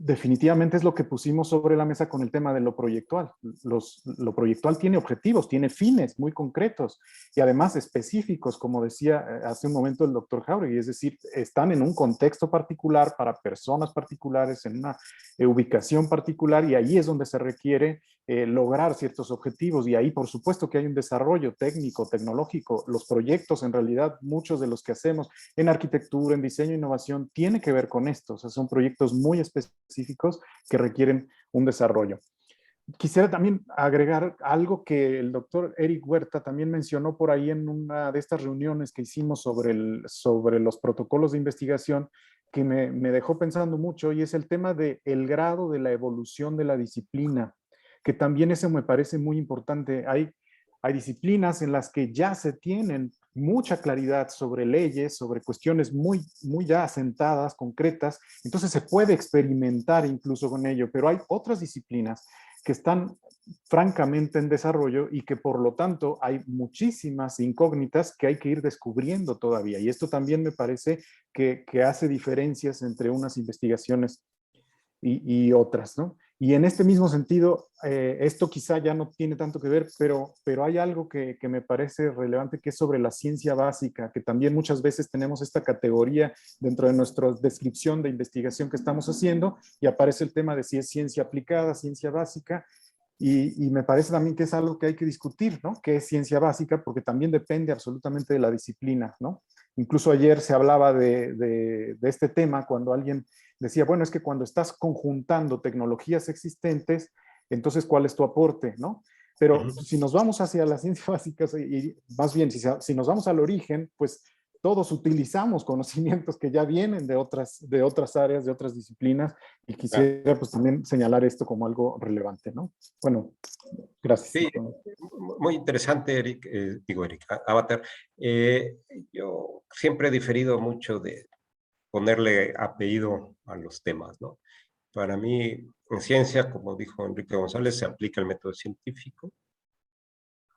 definitivamente es lo que pusimos sobre la mesa con el tema de lo proyectual. Lo proyectual tiene objetivos, tiene fines muy concretos y además específicos, como decía hace un momento el doctor Jauregui, es decir, están en un contexto particular para personas particulares, en una ubicación particular y ahí es donde se requiere lograr ciertos objetivos y ahí por supuesto que hay un desarrollo técnico, tecnológico. Los proyectos en realidad, muchos de los que hacemos en arquitectura, en diseño e innovación, tiene que ver con esto, o sea, son proyectos muy específicos que requieren un desarrollo. Quisiera también agregar algo que el doctor Eric Huerta también mencionó por ahí en una de estas reuniones que hicimos sobre los protocolos de investigación, que me dejó pensando mucho, y es el tema del grado de la evolución de la disciplina, que también eso me parece muy importante. Hay disciplinas en las que ya se tienen mucha claridad sobre leyes, sobre cuestiones muy ya asentadas, concretas, entonces se puede experimentar incluso con ello, pero hay otras disciplinas que están francamente en desarrollo y que por lo tanto hay muchísimas incógnitas que hay que ir descubriendo todavía. Y esto también me parece que hace diferencias entre unas investigaciones y otras, ¿no? Y en este mismo sentido, esto quizá ya no tiene tanto que ver, pero hay algo que me parece relevante, que es sobre la ciencia básica, que también muchas veces tenemos esta categoría dentro de nuestra descripción de investigación que estamos haciendo, y aparece el tema de si es ciencia aplicada, ciencia básica, y me parece también que es algo que hay que discutir, ¿no? ¿Qué es ciencia básica? Porque también depende absolutamente de la disciplina, ¿no? Incluso ayer se hablaba de este tema cuando alguien decía, bueno, es que cuando estás conjuntando tecnologías existentes, entonces, ¿cuál es tu aporte, no? Pero si nos vamos hacia las ciencias básicas, y más bien, si nos vamos al origen, pues todos utilizamos conocimientos que ya vienen de otras áreas, de otras disciplinas, y quisiera pues también señalar esto como algo relevante, ¿no? Bueno, gracias. Sí, muy interesante, Eric, Avatar. Yo siempre he diferido mucho de ponerle apellido a los temas, ¿no? Para mí, en ciencia, como dijo Enrique González, se aplica el método científico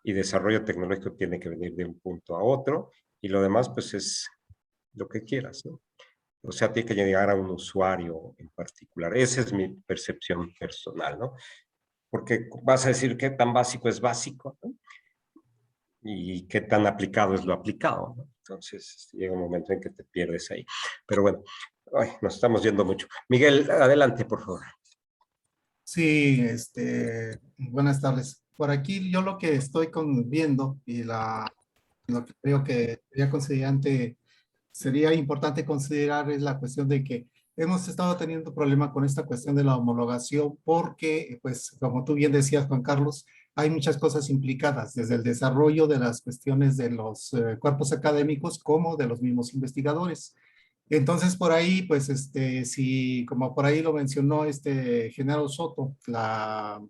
y desarrollo tecnológico tiene que venir de un punto a otro y lo demás, pues, es lo que quieras, ¿no? O sea, tiene que llegar a un usuario en particular. Esa es mi percepción personal, ¿no? Porque vas a decir qué tan básico es básico, ¿no? Y qué tan aplicado es lo aplicado, ¿no? Entonces llega un momento en que te pierdes ahí. Pero bueno, ay, nos estamos yendo mucho. Miguel, adelante, por favor. Sí, buenas tardes. Por aquí yo lo que estoy viendo y lo que creo que sería importante considerar es la cuestión de que hemos estado teniendo problema con esta cuestión de la homologación porque, pues, como tú bien decías, Juan Carlos, hay muchas cosas implicadas, desde el desarrollo de las cuestiones de los cuerpos académicos como de los mismos investigadores. Entonces, por ahí, pues, si, como por ahí lo mencionó Genaro Soto, la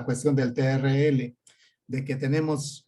cuestión del TRL, de que tenemos